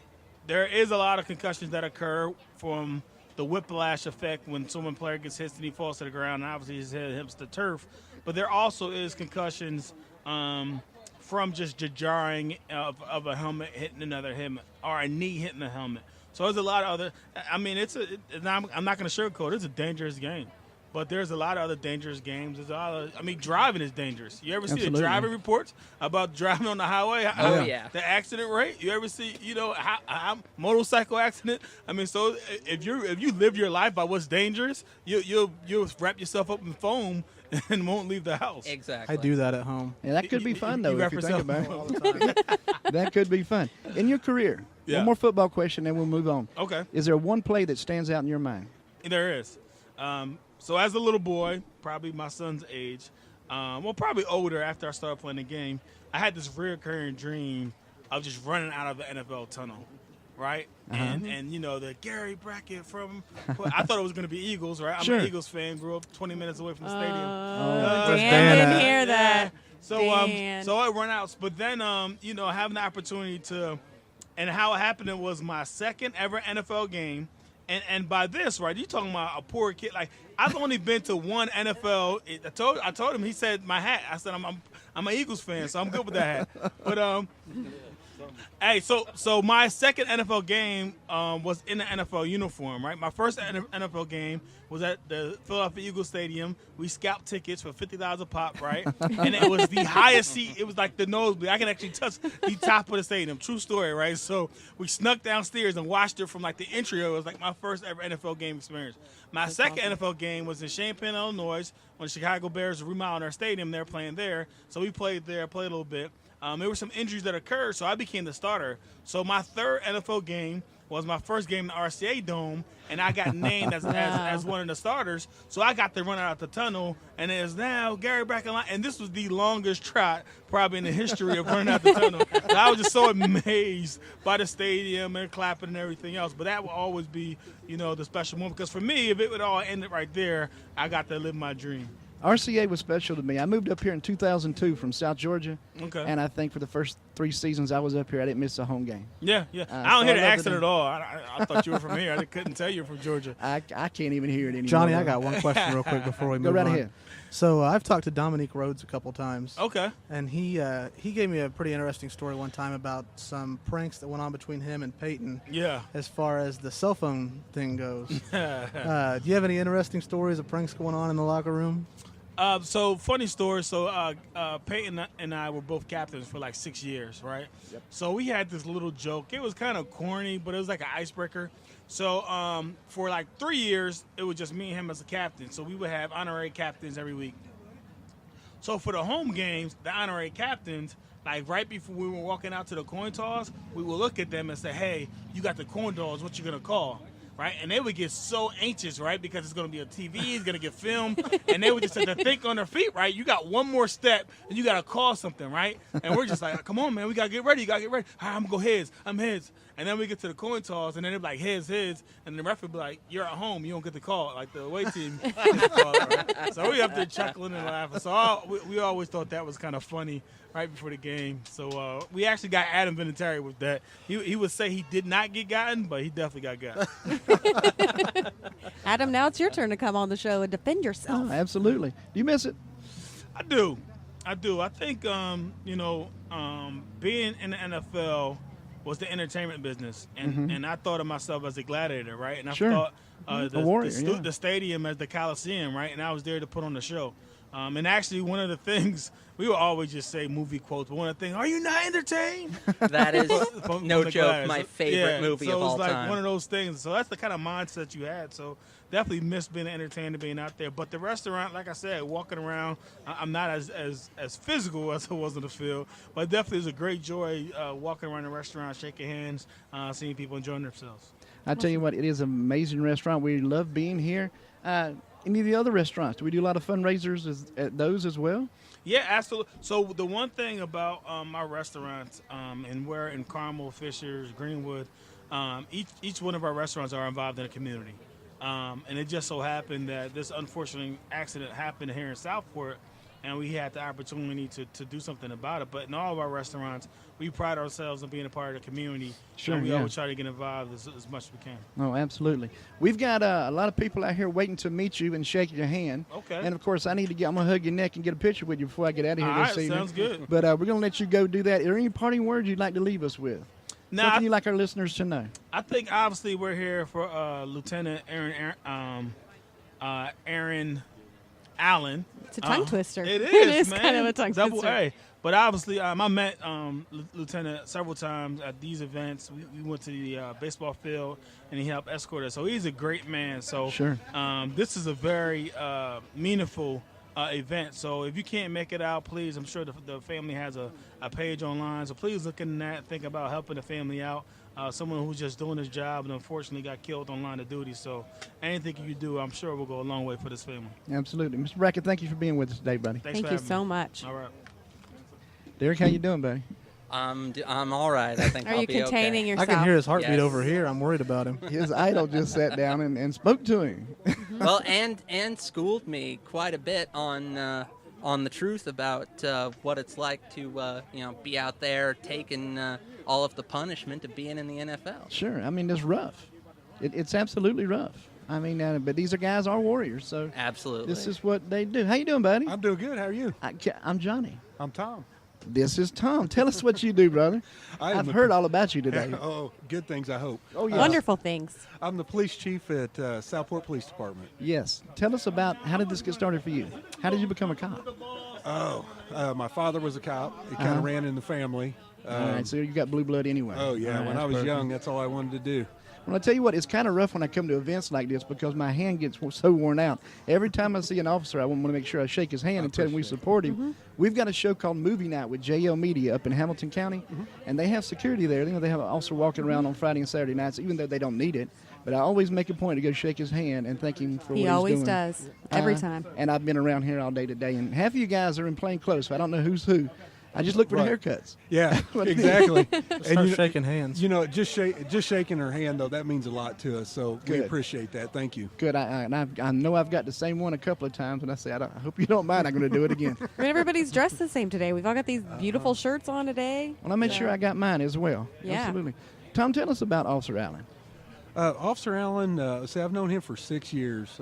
there is a lot of concussions that occur from the whiplash effect when someone player gets hit and he falls to the ground, and obviously his head hits the turf. But there also is concussions from just the jarring of a helmet hitting another helmet or a knee hitting the helmet. So there's a lot of other. I mean, I'm not going to sugarcoat it. It's a dangerous game. But there's a lot of other dangerous games. There's a lot of, driving is dangerous. You ever see the driving reports about driving on the highway? Oh, yeah. The accident rate. You ever see, how motorcycle accident? So if you live your life by what's dangerous, you'll wrap yourself up in foam and won't leave the house. Exactly. I do that at home. Yeah, that could be fun, though, if you think about it. All the time. That could be fun. In your career, one more football question, then we'll move on. Okay. Is there one play that stands out in your mind? There is. So as a little boy, probably my son's age, probably older after I started playing the game, I had this recurring dream of just running out of the NFL tunnel, right? And the Gary Brackett from I thought it was going to be Eagles, right? I'm an Eagles fan, grew up 20 minutes away from the stadium. Dan didn't hear that. So I run out, but then having the opportunity to, and how it happened, it was my second ever NFL game. And by this, right, you talking about a poor kid. Like, I've only been to one NFL. I told him, he said, my hat. I said, I'm an Eagles fan, so I'm good with that hat. But, hey, so my second NFL game was in the NFL uniform, right? My first NFL game was at the Philadelphia Eagles Stadium. We scalped tickets for $50 a pop, right? And it was the highest seat. It was like the nosebleed. I can actually touch the top of the stadium. True story, right? So we snuck downstairs and watched it from like the entry. It was like my first ever NFL game experience. My second NFL game was in Champaign, Illinois, when the Chicago Bears remodeled our stadium. They were playing there. So we played there, played a little bit. There were some injuries that occurred, so I became the starter. So my third NFL game was my first game in the RCA Dome, and I got named as one of the starters. So I got to run out the tunnel, and it is now Gary Brackett. And this was the longest trot probably in the history of running out the tunnel. And I was just so amazed by the stadium and clapping and everything else. But that will always be, the special moment. Because for me, if it would all ended right there, I got to live my dream. RCA was special to me. I moved up here in 2002 from South Georgia, and I think for the first 3 seasons I was up here, I didn't miss a home game. Yeah. I don't hear the accent at all. I thought you were from here. I couldn't tell you were from Georgia. I can't even hear it anymore. Johnny, I got one question real quick before we move on. Go right ahead. So I've talked to Dominique Rhodes a couple times. Okay. And he gave me a pretty interesting story one time about some pranks that went on between him and Peyton. Yeah. As far as the cell phone thing goes. Do you have any interesting stories of pranks going on in the locker room? So funny story. So Peyton and I were both captains for like 6 years, right? Yep. So we had this little joke. It was kind of corny, but it was like an icebreaker. So for like 3 years, it was just me and him as a captain. So we would have honorary captains every week. So for the home games, the honorary captains, like right before we were walking out to the coin toss, we would look at them and say, "Hey, you got the coin toss. What you gonna call?" Right, and they would get so anxious, right, because it's going to be on TV, it's going to get filmed, and they would just have to think on their feet, right? You got one more step, and you got to call something, right? And we're just like, come on, man, we got to get ready, All right, I'm going to go heads, I'm heads. And then we get to the coin toss, and then they're like, heads, and the ref would be like, you're at home, you don't get the call, like the away team gets the call, right? So we up there chuckling and laughing. So we always thought that was kind of funny right before the game. So we actually got Adam Vinatieri with that. He would say he did not get gotten, but he definitely got gotten. Adam, now it's your turn to come on the show and defend yourself. Oh, absolutely. Do you miss it? I do. I think, being in the NFL was the entertainment business, and I thought of myself as a gladiator, right? And I thought the stadium as the Coliseum, right? And I was there to put on the show. And actually, one of the things, we would always just say movie quotes, but one of the things, are you not entertained? That is, no joke, my favorite movie of all time. So it was like one of those things. So that's the kind of mindset you had. So definitely miss being entertained, being out there. But the restaurant, like I said, walking around, I'm not as physical as I was in the field, but definitely is a great joy walking around the restaurant, shaking hands, seeing people enjoying themselves. I tell you what, it is an amazing restaurant. We love being here. Any of the other restaurants, do we do a lot of fundraisers at those as well? Yeah, absolutely. So the one thing about our restaurants, and we're in Carmel, Fishers, Greenwood, each one of our restaurants are involved in a community. And it just so happened that this unfortunate accident happened here in Southport. and we had the opportunity to do something about it. But in all of our restaurants, we pride ourselves on being a part of the community. Sure, and we yeah. always try to get involved as much as we can. Oh, absolutely. We've got a lot of people out here waiting to meet you and shake your hand. Okay. And, of course, I'm going to hug your neck and get a picture with you before I get out of here All this right, evening. sounds good. But we're going to let you go do that. Are there any parting words you'd like to leave us with? Now, Something you'd like our listeners to know? I think, obviously, we're here for Lieutenant Aaron Allan. It's a tongue twister. It is, It is man. kind of a tongue Double twister. A. But obviously, I met Lieutenant several times at these events. We went to the baseball field, and he helped escort us. So he's a great man. So Sure. This is a very meaningful event. So if you can't make it out, please, I'm sure the family has a page online. So please look in that, think about helping the family out. Someone who's just doing his job and unfortunately got killed on line of duty. So anything you do, I'm sure will go a long way for this family. Absolutely. Mr. Brackett, thank you for being with us today, buddy. Thanks Thank for you having so me. much. All right. Derek, how you doing, buddy? I'm all right. I think Are I'll you be containing okay. yourself? I can hear his heartbeat Yes. over here. I'm worried about him. His idol just sat down and spoke to him. Well, and schooled me quite a bit on the truth about what it's like to be out there taking all of the punishment of being in the NFL. Sure. I mean, it's rough. It's absolutely rough. I mean, but these guys are warriors, so Absolutely. this is what they do. How you doing, buddy? I'm doing good. How are you? I'm Johnny. I'm Tom. This is Tom. Tell us what you do, brother. I've heard all about you today. Oh, good things, I hope. Oh, yeah. Wonderful things. I'm the police chief at Southport Police Department. Yes. Tell us about how did this get started for you? How did you become a cop? My father was a cop. It kind of ran in the family. All right, so you got blue blood anyway. Oh, yeah. All right, When I that's was perfect. young, that's all I wanted to do. Well, I tell you what, it's kind of rough when I come to events like this because my hand gets so worn out. Every time I see an officer, I want to make sure I shake his hand and tell him we support him. We've got a show called Movie Night with JL Media up in Hamilton County, and they have security there. You know, they have an officer walking around on Friday and Saturday nights, even though they don't need it. But I always make a point to go shake his hand and thank him for what he's doing. He always does. Every time. And I've been around here all day today, and half of you guys are in plain clothes, so I don't know who's who. I just look for the haircuts. Yeah, exactly. Start shaking hands. You know, just shaking her hand, though, that means a lot to us. So we Good. appreciate that. Thank you. Good. I know I've got the same one a couple of times, and I say, I hope you don't mind. I'm going to do it again. I mean, everybody's dressed the same today. We've all got these beautiful shirts on today. Well, I made sure I got mine as well. Yeah. Absolutely. Tom, tell us about Officer Allan. Officer Allan, I've known him for 6 years.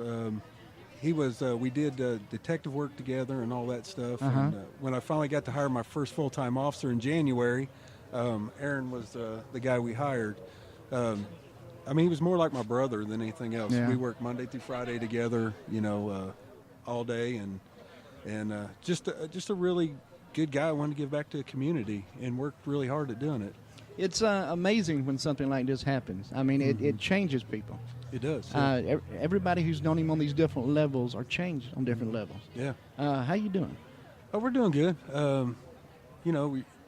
He was, we did detective work together and all that stuff. And when I finally got to hire my first full-time officer in January, Aaron was the guy we hired. I mean, he was more like my brother than anything else. Yeah. We worked Monday through Friday together, all day, and just a really good guy. Wanted to give back to the community and worked really hard at doing it. It's amazing when something like this happens. I mean, it changes people. It does. Everybody who's known him on these different levels are changed on different levels. Yeah. How you doing? Oh, we're doing good.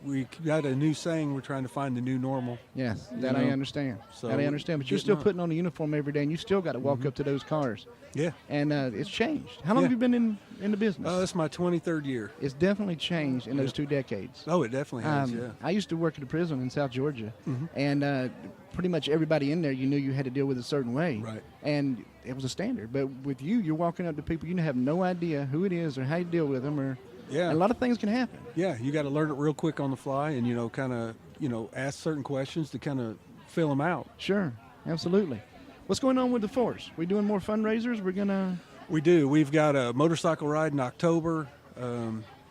We got a new saying. We're trying to find the new normal. Yes, that I understand. So that I understand. But you're getting still on. putting on a uniform every day, and you still got to walk up to those cars. Yeah. And it's changed. How long Yeah. have you been in the business? It's my 23rd year. It's definitely changed in those 2 decades. Oh, it definitely has, yeah. I used to work at a prison in South Georgia, and pretty much everybody in there, you knew you had to deal with a certain way. Right. And it was a standard. But with you, you're walking up to people, you have no idea who it is or how you deal with them, or Yeah. a lot of things can happen. Yeah, you got to learn it real quick on the fly and, kind of, ask certain questions to kind of fill them out. Sure, absolutely. What's going on with the force? We doing more fundraisers? We're going to... We do. We've got a motorcycle ride in October.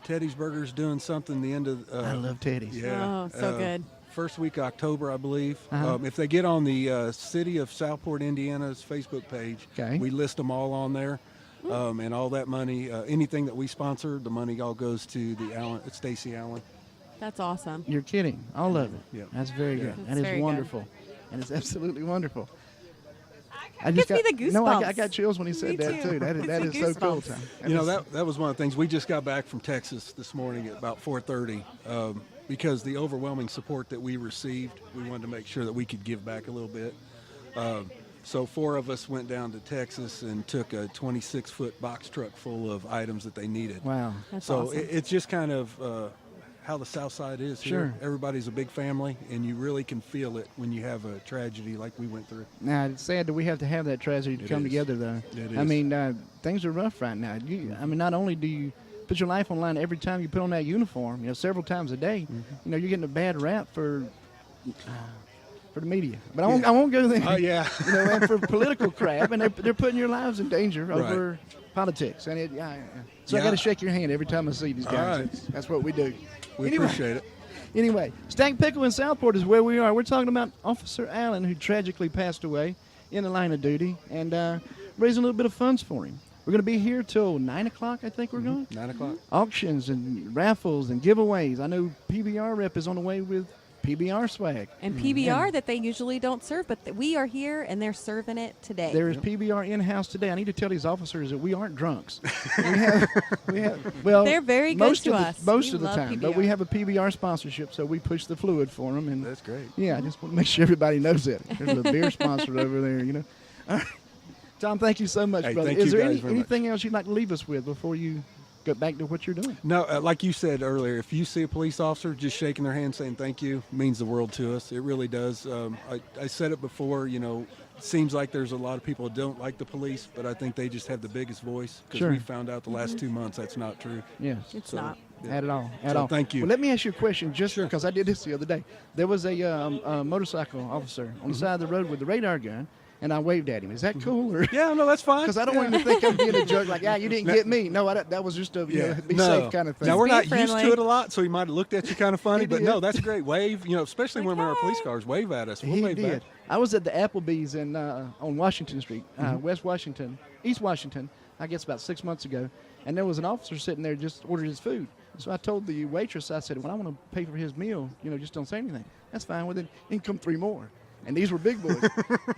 Teddy's Burger's doing something the end of... I love Teddy's. Yeah. Oh, so good. First week of October, I believe. Uh-huh. If they get on the City of Southport, Indiana's Facebook page, Okay. we list them all on there. And all that money, anything that we sponsor, the money all goes to the Stacy Allan. That's awesome. You're kidding. All of it. Yeah. That's very good. That's That is very good. wonderful. And it's absolutely wonderful. It gives me the goosebumps. No, I got chills when he said Me that, too. That Gives is me so cool, goosebumps. Tom. That was one of the things. We just got back from Texas this morning at about 4:30 because the overwhelming support that we received, we wanted to make sure that we could give back a little bit. So 4 of us went down to Texas and took a 26-foot box truck full of items that they needed. Wow. That's So awesome. it's just kind of how the South Side is here. Sure. Everybody's a big family, and you really can feel it when you have a tragedy like we went through. Now, it's sad that we have to have that tragedy to It come is. together, though. It I is. mean, things are rough right now. Not only do you put your life on the line every time you put on that uniform, several times a day. You're getting a bad rap for the media. But I won't go there. Oh, yeah. And for political crap, and they're putting your lives in danger over politics. And So I got to shake your hand every time I see these guys. Right. That's what we do. We appreciate it. Anyway, Stack Pickle in Southport is where we are. We're talking about Officer Allan, who tragically passed away in the line of duty, and raising a little bit of funds for him. We're going to be here till 9 o'clock, I think we're going. 9 o'clock. Auctions and raffles and giveaways. I know PBR rep is on the way with PBR swag. And PBR that they usually don't serve, but we are here and they're serving it today. There is PBR in-house today. I need to tell these officers that we aren't drunks. Well, they're very good to us. Most of the time. PBR. But we have a PBR sponsorship, so we push the fluid for them. And that's great. Yeah, I just want to make sure everybody knows that. There's a beer sponsor over there, All right. Tom, thank you so much, brother. Thank is you there guys very anything much. else you'd like to leave us with before you get back to what you're doing? No, like you said earlier, if you see a police officer just shaking their hand saying thank you means the world to us. It really does. I said it before, it seems like there's a lot of people who don't like the police, but I think they just have the biggest voice because we found out the last 2 months that's not true. Yes. It's not. Yeah. At all. Thank you. Well, let me ask you a question just because I did this the other day. There was a motorcycle officer on the side of the road with the radar gun, and I waved at him. Is that cool? Or? Yeah, no, that's fine. Because I don't want him to think I'm being a joke, like, you didn't get me. No, that was just a be safe kind of thing. Now, we're not friendly. used to it a lot, so he might have looked at you kind of funny, but did. no, that's great. Wave, especially when we're in our police cars, wave at us. We'll He wave did. back. I was at the Applebee's on Washington Street, East Washington, I guess about 6 months ago, and there was an officer sitting there just ordered his food. So I told the waitress, I said, well, I want to pay for his meal, just don't say anything. That's fine. Well, then in come 3 more. And these were big boys.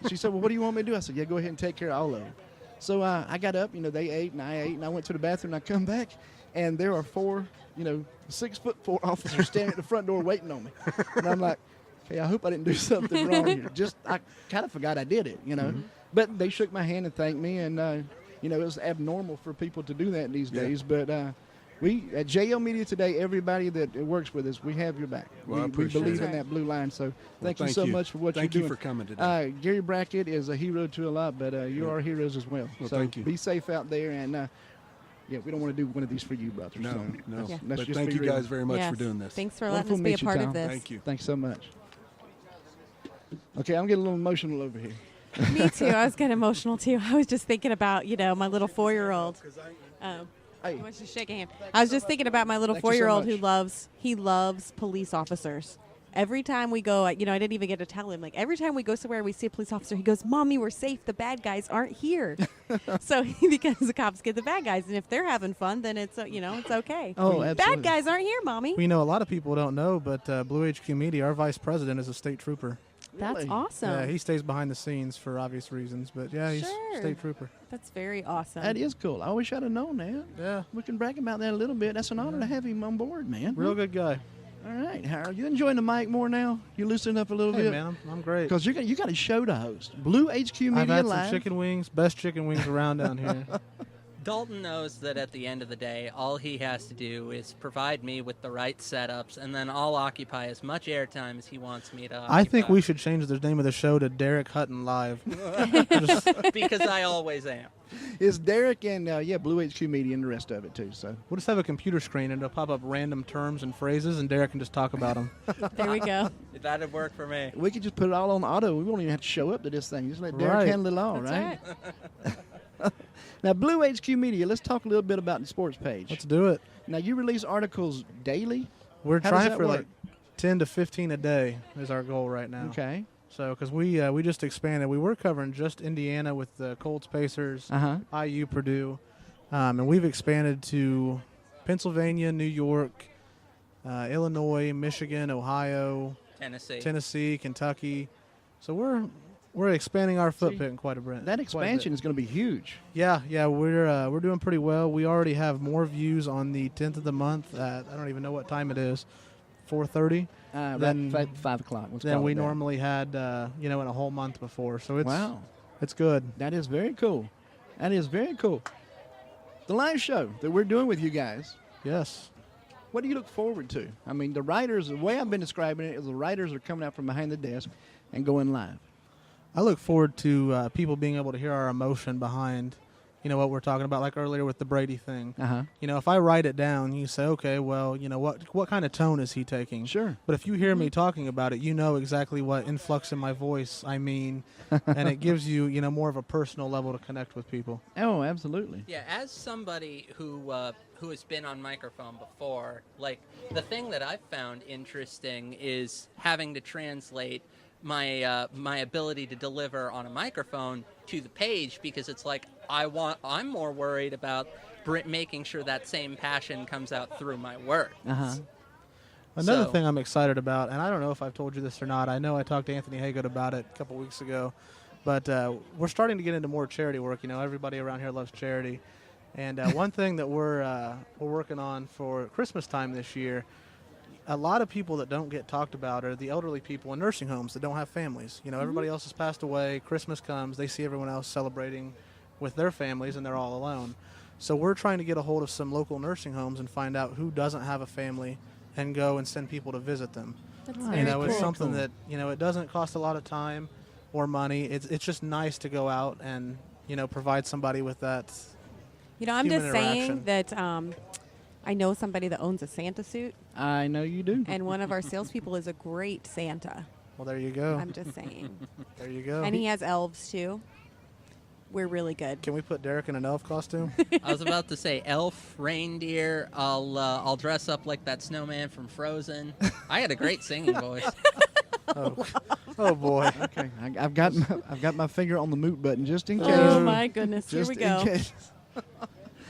She said, well, what do you want me to do? I said, yeah, go ahead and take care of all of them. So I got up, they ate and I ate, and I went to the bathroom and I come back, and there are 4, 6'4" officers standing at the front door waiting on me. And I'm like, hey, I hope I didn't do something wrong here. I kind of forgot I did it, But they shook my hand and thanked me, and, it was abnormal for people to do that these days. But we, at JL Media Today, everybody that works with us, we have your back. Well, we believe that. in that blue line. So thank you thank so you. much for what Thank you're you doing. for coming today. Gary Brackett is a hero to a lot, but you are heroes as well. Well, so thank you. be safe out there. And, we don't want to do one of these for you, brother. No, so no. let's But just thank be you real. guys very much Yes. for doing this. Thanks for Wonderful letting us be a to meet you, part Tom. of this. Thank you. Thanks so much. Okay, I'm getting a little emotional over here. Me too. I was getting emotional too. I was just thinking about, my little 4-year-old. Hey, I want you to shake a hand. I was just thinking about my little Thank you so 4-year-old much. who loves police officers. Every time we go, I didn't even get to tell him, every time we go somewhere and we see a police officer, he goes, Mommy, we're safe. The bad guys aren't here. So because the cops get the bad guys, and if they're having fun, then it's, it's okay. Oh, absolutely. Bad guys aren't here, Mommy. We know a lot of people don't know, but Blue HQ Media, our vice president, is a state trooper. That's Really? awesome. Yeah, he stays behind the scenes for obvious reasons, but yeah, he's Sure. state trooper. That's very awesome. That is cool. I wish I'd have known that. Yeah, We can brag about that a little bit. That's an honor to have him on board, man. real good guy. All right, Harold, you enjoying the mic more now? You loosened up a little Hey bit? man, I'm great. Because you got a show to host. Blue HQ Media I've had Live. some chicken wings, best chicken wings around down here. Dalton knows that at the end of the day, all he has to do is provide me with the right setups, and then I'll occupy as much airtime as he wants me to occupy. I think we should change the name of the show to Derek Hutton Live. because I always am. It's Derek and, Blue HQ Media and the rest of it, too. So We'll just have a computer screen and it'll pop up random terms and phrases, and Derek can just talk about them. There we go. That'd work for me. we could just put it all on auto. We won't even have to show up to this thing. Just let Derek Right. handle it all, That's right? right. Now, Blue HQ Media, let's talk a little bit about the sports page. Let's do it. Now, you release articles daily? We're How does trying that for work? like 10 to 15 a day is our goal right now. Okay. So, because we just expanded. We were covering just Indiana with the Colts, Pacers, IU, Purdue, and we've expanded to Pennsylvania, New York, Illinois, Michigan, Ohio, Tennessee, Kentucky. So we're expanding our footprint quite a bit. That expansion is going to be huge. Yeah, we're doing pretty well. We already have more views on the 10th of the month at, I don't even know what time it is, 4:30. Then 5 o'clock. Than we normally had, in a whole month before. So it's good. That is very cool. That is very cool. The live show that we're doing with you guys. Yes. What do you look forward to? I mean, the writers, the way I've been describing it is the writers are coming out from behind the desk and going live. I look forward to people being able to hear our emotion behind you know, what we're talking about, like earlier with the Brady thing. Uh-huh. You know, if I write it down, you say, okay, well, you know, what kind of tone is he taking? Sure. But if you hear me talking about it, you know exactly what influx in my voice I mean, and it gives you, you know, more of a personal level to connect with people. Oh, absolutely. Yeah, as somebody who has been on microphone before, like, the thing that I've found interesting is having to translate my ability to deliver on a microphone to the page, because it's like I'm more worried about making sure that same passion comes out through my words. Uh-huh. Another thing I'm excited about, and I don't know if I've told you this or not, I know I talked to Anthony Haygood about it a couple weeks ago, but we're starting to get into more charity work. You know, everybody around here loves charity. And one thing that we're working on for Christmas time this year, a lot of people that don't get talked about are the elderly people in nursing homes that don't have families. You know, everybody else has passed away. Christmas comes, they see everyone else celebrating with their families, and they're all alone. So we're trying to get a hold of some local nursing homes and find out who doesn't have a family and go and send people to visit them. That's You very know, cool. it's something that, you know, it doesn't cost a lot of time or money. It's just nice to go out and, you know, provide somebody with that. You know, I'm human just saying interaction. that I know somebody that owns a Santa suit, I know you do. and one of our salespeople is a great Santa. Well, there you go. I'm just saying. There you go. And he has elves, too. We're really good. Can we put Derek in an elf costume? I was about to say elf, reindeer. I'll dress up like that snowman from Frozen. I had a great singing voice. Oh boy. Okay, I've got my finger on the mute button just in case. Oh, my goodness. Here Just we in go. case.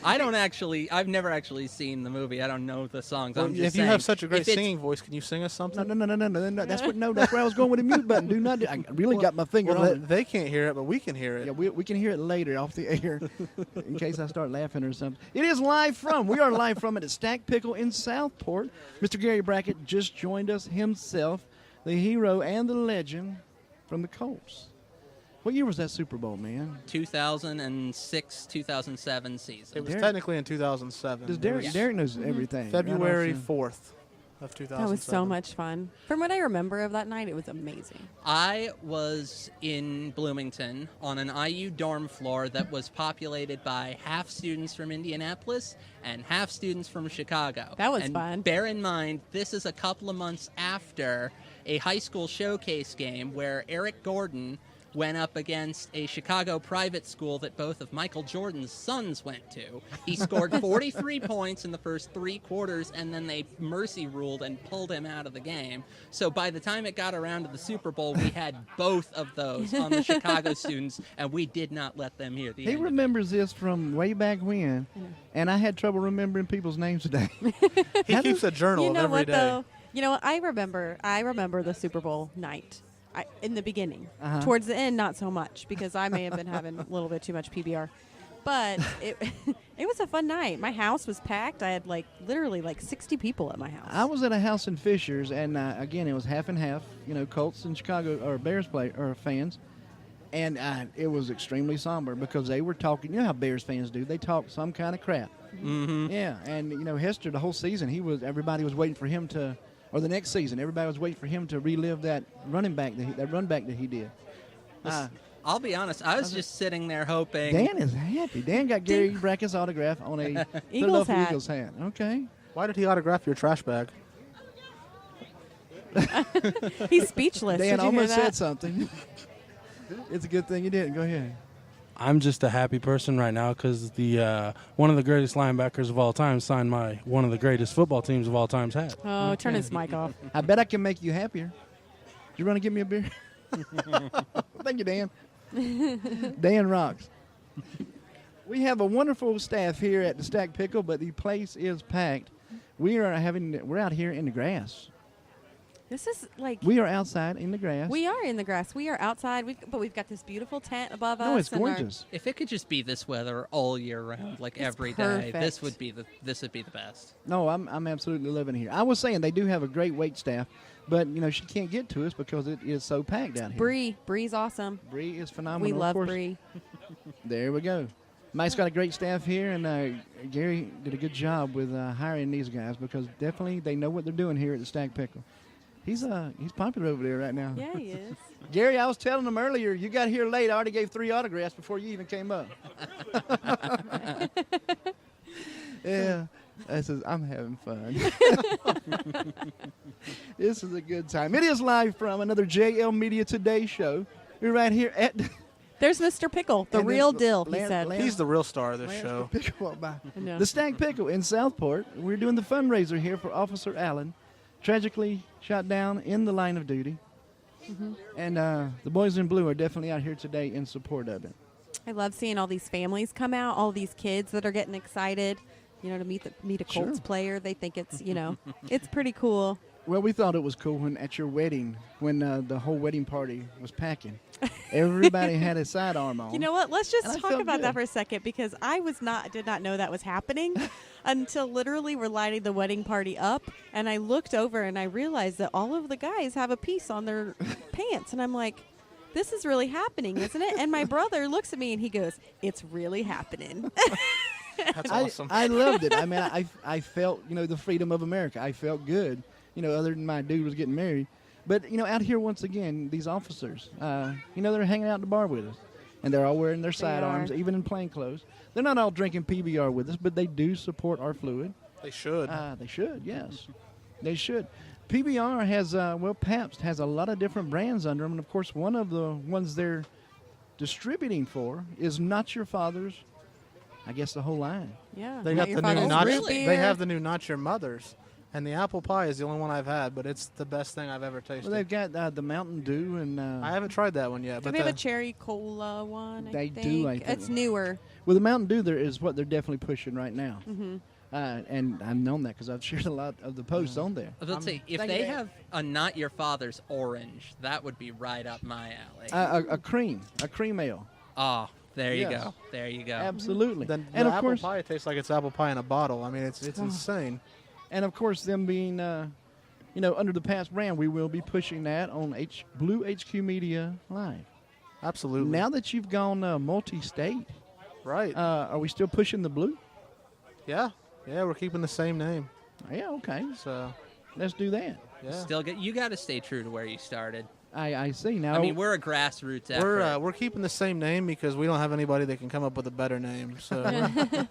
I've never actually seen the movie. I don't know the songs. Well, I'm just if you saying, have such a great if it's- singing voice, can you sing us something? No. That's where I was going with the mute button. Do not. I really got my finger Well, on it. they can't hear it, but we can hear it. Yeah, we can hear it later off the air in case I start laughing or something. It is live from. We are live from it at Stack Pickle in Southport. Mr. Gary Brackett just joined us himself, the hero and the legend from the Colts. What year was that Super Bowl, man? 2006, 2007 season. It was Derek- technically in 2007. Does It Derek, was Derek knows everything. February right off 4th of 2007. That was so much fun. From what I remember of that night, it was amazing. I was in Bloomington on an IU dorm floor that was populated by half students from Indianapolis and half students from Chicago. That was and fun. Bear in mind, this is a couple of months after a high school showcase game where Eric Gordon went up against a Chicago private school that both of Michael Jordan's sons went to. He scored 43 points in the first 3 quarters, and then they mercy ruled and pulled him out of the game. So by the time it got around to the Super Bowl, we had both of those on the Chicago students, and we did not let them hear the He end of it. remembers this from way back when, and I had trouble remembering people's names today. He keeps a journal You of know every what, day. though? You know what? I remember the Super Bowl night. In the beginning. Uh-huh. Towards the end, not so much, because I may have been having a little bit too much PBR. But it was a fun night. My house was packed. I had literally 60 people at my house. I was at a house in Fishers, and again, it was half and half. You know, Colts and Chicago or Bears fans, and it was extremely somber because they were talking. You know how Bears fans do? They talk some kind of crap. Mm-hmm. Yeah, and you know, Hester, the whole season, everybody was waiting for him to, or the next season, everybody was waiting for him to relive that run back that he did. I'll be honest, I was just sitting there hoping. Dan is happy. Dan got Gary Brackett's autograph on a Philadelphia Eagles hat. Okay. Why did he autograph your trash bag? He's speechless. Dan Did you almost hear said that? something. It's a good thing you didn't. Go ahead. I'm just a happy person right now because the one of the greatest linebackers of all time signed one of the greatest football teams of all time's hat. Oh, turn his mic off. I bet I can make you happier. You want to give me a beer? Thank you, Dan. Dan rocks. We have a wonderful staff here at the Stack Pickle, but the place is packed. We're out here in the grass. This is We are outside in the grass. We are in the grass. We are outside, but we've got this beautiful tent above us. No, it's and our- gorgeous. If it could just be this weather all year round, like every day, perfect. this would be the best. No, I'm absolutely living here. I was saying they do have a great wait staff, but you know she can't get to us because it is so packed out here. Bree's awesome. Bree is phenomenal. We love of course. Bree. There we go. Mike's got a great staff here, and Gary did a good job with hiring these guys because definitely they know what they're doing here at the Stack Pickle. He's popular over there right now. Yeah, he is. Gary, I was telling him earlier, you got here late. I already gave 3 autographs before you even came up. Yeah. I says, I'm having fun. This is a good time. It is live from another JL Media Today show. We're right here at... There's Mr. Pickle, the real deal, he said. He's the real star of this show. Pickle by. The Stag Pickle in Southport. We're doing the fundraiser here for Officer Allan, tragically shot down in the line of duty. Mm-hmm. And the boys in blue are definitely out here today in support of it. I love seeing all these families come out, all these kids that are getting excited, to meet a Colts player. They think it's, it's pretty cool. Well, we thought it was cool when at your wedding, when the whole wedding party was packing. Everybody had a sidearm on. You know what? Let's just talk about that for a second, because I did not know that was happening until literally we're lighting the wedding party up, and I looked over and I realized that all of the guys have a piece on their pants, and I'm like, this is really happening, isn't it? And my brother looks at me and he goes, it's really happening. That's awesome. I loved it. I mean, I felt, the freedom of America. I felt good, other than my dude was getting married. But, out here, once again, these officers, they're hanging out at the bar with us. And they're all wearing their sidearms, even in plain clothes. They're not all drinking PBR with us, but they do support our fluid. They should. They should, yes. They should. PBR has, Pabst has a lot of different brands under them. And, of course, one of the ones they're distributing for is Not Your Father's. I guess the whole line. Yeah. They got the new They have the new Not Your Mother's. And the apple pie is the only one I've had, but it's the best thing I've ever tasted. Well, they've got the Mountain Dew and... I haven't tried that one yet. Do they have a cherry cola one, I think? They do, I think. It's newer. Well, the Mountain Dew there is what they're definitely pushing right now. Mm-hmm. And I've known that because I've shared a lot of the posts on there. Let's see, if they have a Not Your Father's orange, that would be right up my alley. A cream ale. Oh, there you go. There you go. Absolutely. Then and the apple pie tastes like it's apple pie in a bottle. I mean, it's insane. And, of course, them being, under the Pabst brand, we will be pushing that on Blue HQ Media Live. Absolutely. Now that you've gone multi-state, right? Are we still pushing the blue? Yeah. Yeah, we're keeping the same name. Yeah, okay. So let's do that. Yeah. You got to stay true to where you started. I see now. I mean, we're a grassroots effort. We're keeping the same name because we don't have anybody that can come up with a better name. So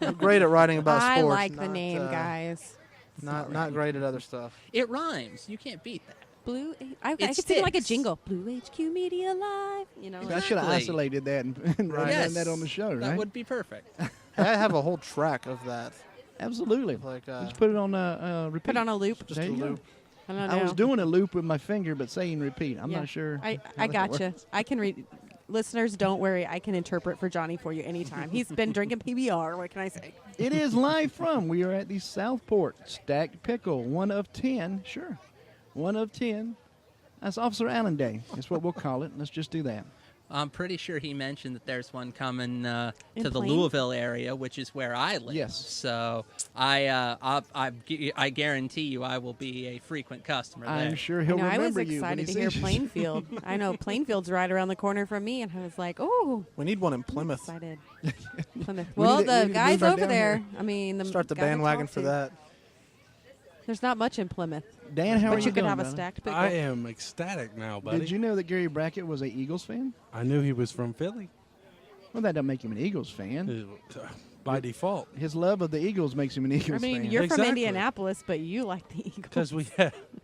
we're great at writing about sports. I like the name, guys. Not great at other stuff. It rhymes. You can't beat that. Blue. I could see it like a jingle. Blue HQ Media Live. Exactly. I should have isolated that and done that on the show, right? That would be perfect. I have a whole track of that. Absolutely. Like just put it on repeat. Put on a loop. Just a loop. I was doing a loop with my finger, but saying repeat. I'm not sure. I gotcha. I can read. Listeners, don't worry. I can interpret for Johnny for you anytime. He's been drinking PBR. What can I say? It is live from. We are at the Southport Stacked Pickle. 1 of 10. Sure. 1 of 10. That's Officer Allan Day. That's what we'll call it. Let's just do that. I'm pretty sure he mentioned that there's one coming to the Louisville area, which is where I live. Yes. So I guarantee you I will be a frequent customer there. I'm sure he'll remember you. I was excited to hear Plainfield. I know Plainfield's right around the corner from me, and I was like, oh. We need one in Plymouth. Excited. Plymouth. Well, the guys over there, start the bandwagon for that. There's not much in Plymouth. Dan, how are you doing? But you could have a stacked pickle. I am ecstatic now, buddy. Did you know that Gary Brackett was an Eagles fan? I knew he was from Philly. Well, that doesn't make him an Eagles fan. By default. His love of the Eagles makes him an Eagles fan. You're from Indianapolis, but you like the Eagles. Because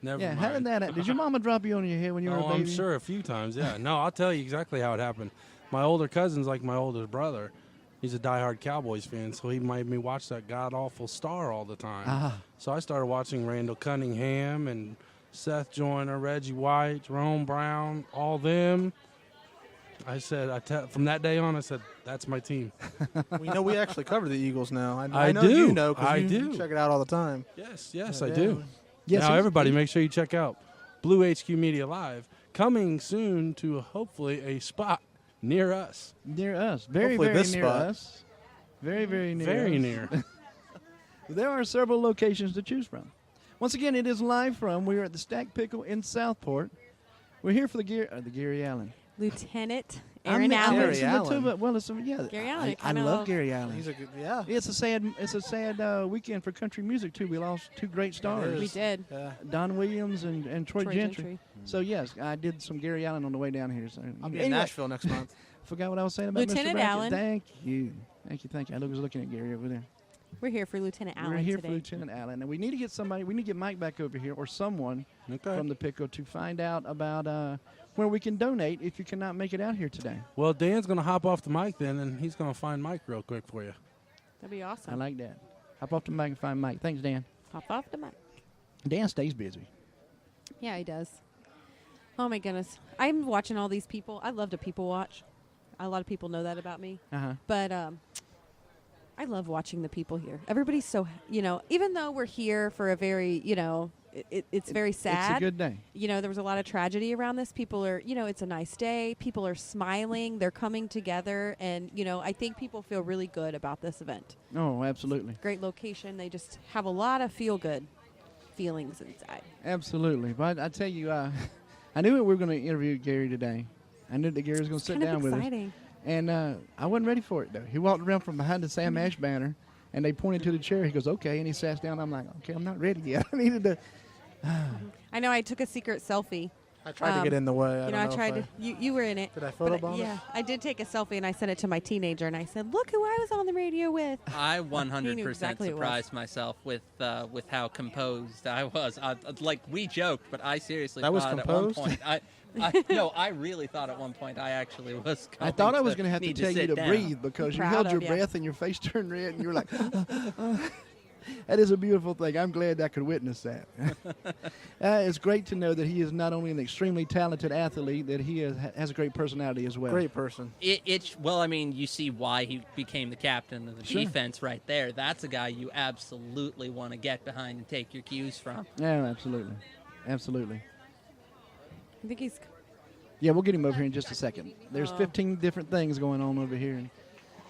never mind. How did that did your mama drop you on your head when you were a baby? I'm sure a few times, yeah. No, I'll tell you exactly how it happened. My older cousin's like my older brother. He's a diehard Cowboys fan, so he made me watch that god-awful Star all the time. So I started watching Randall Cunningham and Seth Joyner, Reggie White, Jerome Brown, all them. I said, from that day on, I said, that's my team. We actually cover the Eagles now. I know do. You know, because I you do. check it out all the time. Yes, I do. Yes, now, everybody, make sure you check out Blue HQ Media Live, coming soon to hopefully a spot near us. Near us. Very, hopefully very this near spot. us. Very, very near Very us. near. There are several locations to choose from. Once again, it is live from. We are at the Stacked Pickle in Southport. We're here for the Gary Allan. Lieutenant Aaron Allan. Gary Allan. Gary Allan. I love Gary Allan. He's a good, It's a sad weekend for country music too. We lost 2 great stars. We did. Don Williams and Troy Gentry. So yes, I did some Gary Allan on the way down here. So I'll be in Nashville next month. Forgot what I was saying about Lieutenant Mr. Brackett. Allan. Thank you. I was looking at Gary over there. We're here for Lieutenant Allan We're here today. for Lieutenant Allan, and we need to get somebody. We need to get Mike back over here or someone from the Pickle to find out about where we can donate if you cannot make it out here today. Well, Dan's going to hop off the mic then, and he's going to find Mike real quick for you. That'd be awesome. I like that. Hop off the mic and find Mike. Thanks, Dan. Hop off the mic. Dan stays busy. Yeah, he does. Oh, my goodness. I'm watching all these people. I love to people watch. A lot of people know that about me. But I love watching the people here. Everybody's so, even though we're here for a very, it's very sad. It's a good day. There was a lot of tragedy around this. People are, it's a nice day. People are smiling. They're coming together. And, I think people feel really good about this event. Oh, absolutely. Great location. They just have a lot of feel-good feelings inside. Absolutely. But I tell you, I knew we were going to interview Gary today. I knew that Gary was going to sit down with us. And I wasn't ready for it, though. He walked around from behind the Sam Ash banner, and they pointed to the chair. He goes, okay, and he sat down. I'm like, okay, I'm not ready yet. I needed to. I know I took a secret selfie. I tried to get in the way. I tried to. You were in it. Did I photobomb it? Yeah, I did take a selfie, and I sent it to my teenager, and I said, look who I was on the radio with. I 100% surprised myself with how composed I was. We joked, but I seriously thought at one point. I really thought at one point I actually was. I thought I was going to have to tell you to down. breathe because you held your breath and your face turned red, and you were like, That is a beautiful thing. I'm glad I could witness that. It's great to know that he is not only an extremely talented athlete, that he has a great personality as well. Great person. You see why he became the captain of the defense right there. That's a guy you absolutely want to get behind and take your cues from. Yeah, absolutely. Absolutely. I think he's... Yeah, we'll get him over here in just a second. There's 15 different things going on over here.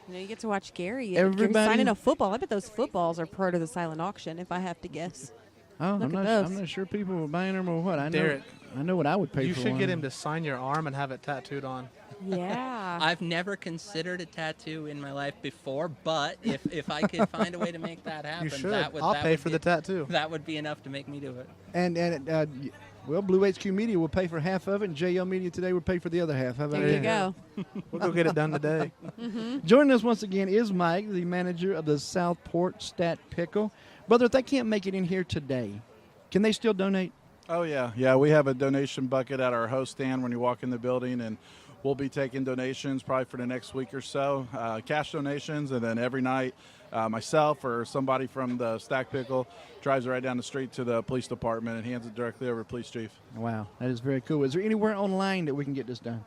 You get to watch Gary. Everybody signing a football. I bet those footballs are part of the silent auction, if I have to guess. Oh, I'm not sure people were buying them or what. I know what I would pay for. You should get him to sign your arm and have it tattooed on. Yeah. I've never considered a tattoo in my life before, but if I could find a way to make that happen, you should. I'll pay for the tattoo. That would be enough to make me do it. And Blue HQ Media will pay for half of it, and JL Media today will pay for the other half. How about there you go. We'll go get it done today. Mm-hmm. Joining us once again is Mike, the manager of the Southport Stat Pickle. Brother, if they can't make it in here today, can they still donate? Oh, yeah. Yeah, we have a donation bucket at our host stand when you walk in the building, and we'll be taking donations probably for the next week or so, cash donations, and then every night myself or somebody from the Stack Pickle drives right down the street to the police department and hands it directly over to police chief. Wow, that is very cool. Is there anywhere online that we can get this done?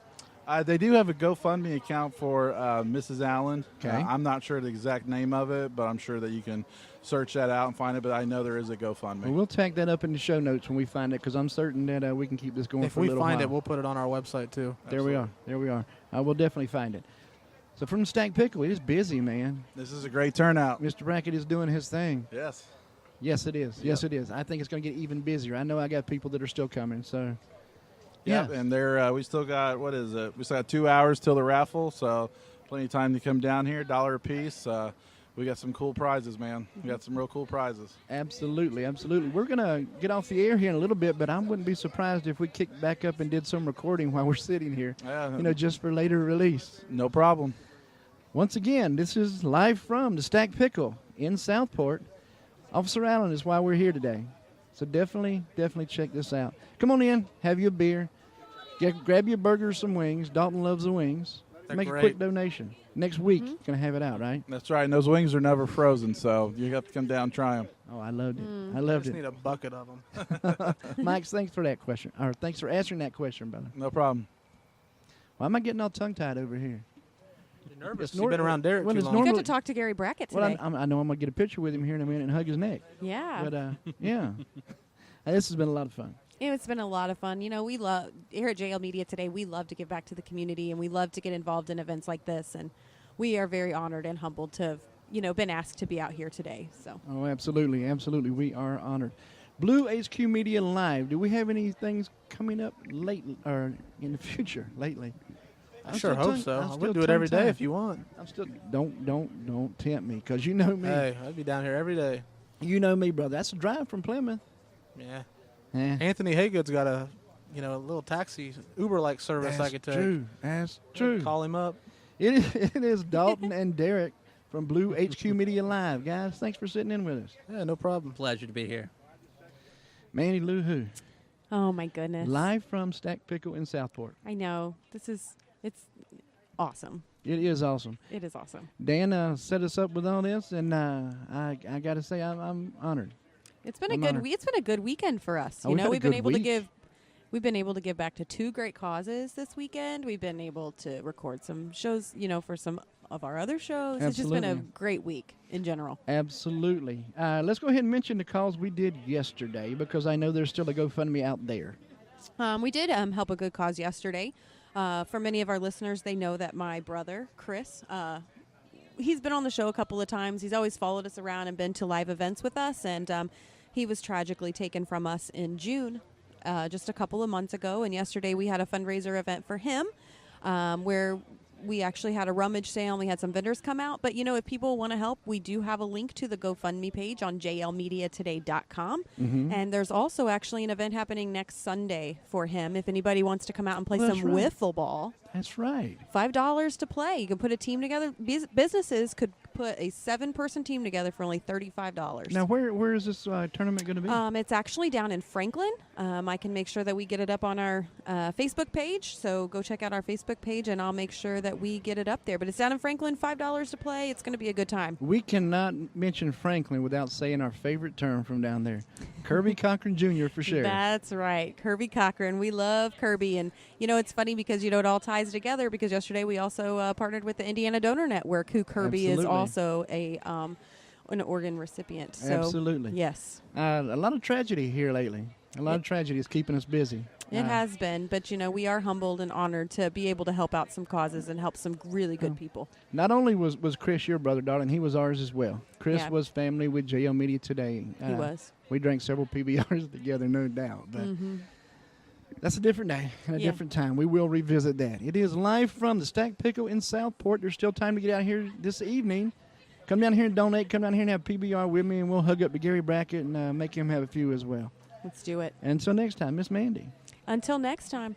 They do have a GoFundMe account for Mrs. Allan. Okay. I'm not sure the exact name of it, but I'm sure that you can search that out and find it, but I know there is a GoFundMe. Well, we'll tag that up in the show notes when we find it, because I'm certain that we can keep this going for a little while. If we find it, we'll put it on our website, too. There we are. There we are. We'll definitely find it. So from Stack Pickle, it is busy, man. This is a great turnout. Mr. Brackett is doing his thing. Yes. Yes, it is. Yes, it is. I think it's going to get even busier. I know I got people that are still coming, so... Yep, and we still got, we still got 2 hours till the raffle, so plenty of time to come down here, $1 a piece. We got some cool prizes, man. We got some real cool prizes. Absolutely, absolutely. We're going to get off the air here in a little bit, but I wouldn't be surprised if we kicked back up and did some recording while we're sitting here, just for later release. No problem. Once again, this is live from the Stack Pickle in Southport. Officer Allan is why we're here today. So definitely check this out. Come on in, have you a beer, grab your burger or some wings. Dalton loves the wings. Make a quick donation. Next week, you're going to have it out, right? That's right, and those wings are never frozen, so you have to come down and try them. Oh, I loved it. I loved it. I just need a bucket of them. Mike, thanks for that question. Or thanks for answering that question, brother. No problem. Why am I getting all tongue-tied over here? You're nervous. You've been around Derek too long. You got to talk to Gary Brackett today. Well, I know I'm going to get a picture with him here in a minute and hug his neck. Yeah. But, yeah. This has been a lot of fun. It's been a lot of fun. We love, here at JL Media today, we love to give back to the community, and we love to get involved in events like this. And we are very honored and humbled to have, been asked to be out here today. So. Oh, absolutely. Absolutely. We are honored. Blue HQ Media Live. Do we have any things coming up late or in the future lately? I sure hope so. We'll do it every day if you want. I'm still don't tempt me, because you know me. Hey, I'd be down here every day. You know me, brother. That's a drive from Plymouth. Yeah. Yeah. Anthony Haygood's got a little taxi Uber-like service I could take. That's true. Call him up. It is Dalton and Derek from Blue HQ Media Live. Guys, thanks for sitting in with us. Yeah, no problem. Pleasure to be here. Manny Lou Who. Oh, my goodness. Live from Stack Pickle in Southport. I know. It's awesome. It is awesome. It is awesome. Dan set us up with all this, and I got to say I'm honored. It's been It's been a good weekend for us. We've been able to give back to 2 great causes this weekend. We've been able to record some shows, for some of our other shows. Absolutely. It's just been a great week in general. Absolutely. Let's go ahead and mention the calls we did yesterday, because I know there's still a GoFundMe out there. We did help a good cause yesterday. For many of our listeners, they know that my brother, Chris, he's been on the show a couple of times. He's always followed us around and been to live events with us, and he was tragically taken from us in June, just a couple of months ago. And yesterday we had a fundraiser event for him, where we actually had a rummage sale and we had some vendors come out. But, if people want to help, we do have a link to the GoFundMe page on jlmediatoday.com. Mm-hmm. And there's also actually an event happening next Sunday for him. If anybody wants to come out and play some wiffle ball. That's right. $5 to play. You can put a team together. Businesses could put a 7-person team together for only $35. Now, where is this tournament going to be? It's actually down in Franklin. I can make sure that we get it up on our Facebook page. So go check out our Facebook page, and I'll make sure that we get it up there. But it's down in Franklin, $5 to play. It's going to be a good time. We cannot mention Franklin without saying our favorite term from down there. Kirby Cochran Jr. for sure. That's right. Kirby Cochran. We love Kirby. And, it's funny because, it all ties together, because yesterday we also partnered with the Indiana Donor Network, who Kirby is also an organ recipient. So, absolutely. Yes. A lot of tragedy here lately. A lot of tragedy is keeping us busy. It has been, but we are humbled and honored to be able to help out some causes and help some really good people. Not only was Chris your brother, darling, he was ours as well. Chris was family with JL Media Today. He was. We drank several PBRs together, no doubt. But that's a different day and a different time. We will revisit that. It is live from the Stack Pickle in Southport. There's still time to get out here this evening. Come down here and donate. Come down here and have PBR with me, and we'll hug up to Gary Brackett and make him have a few as well. Let's do it. Until next time, Miss Mandy. Until next time.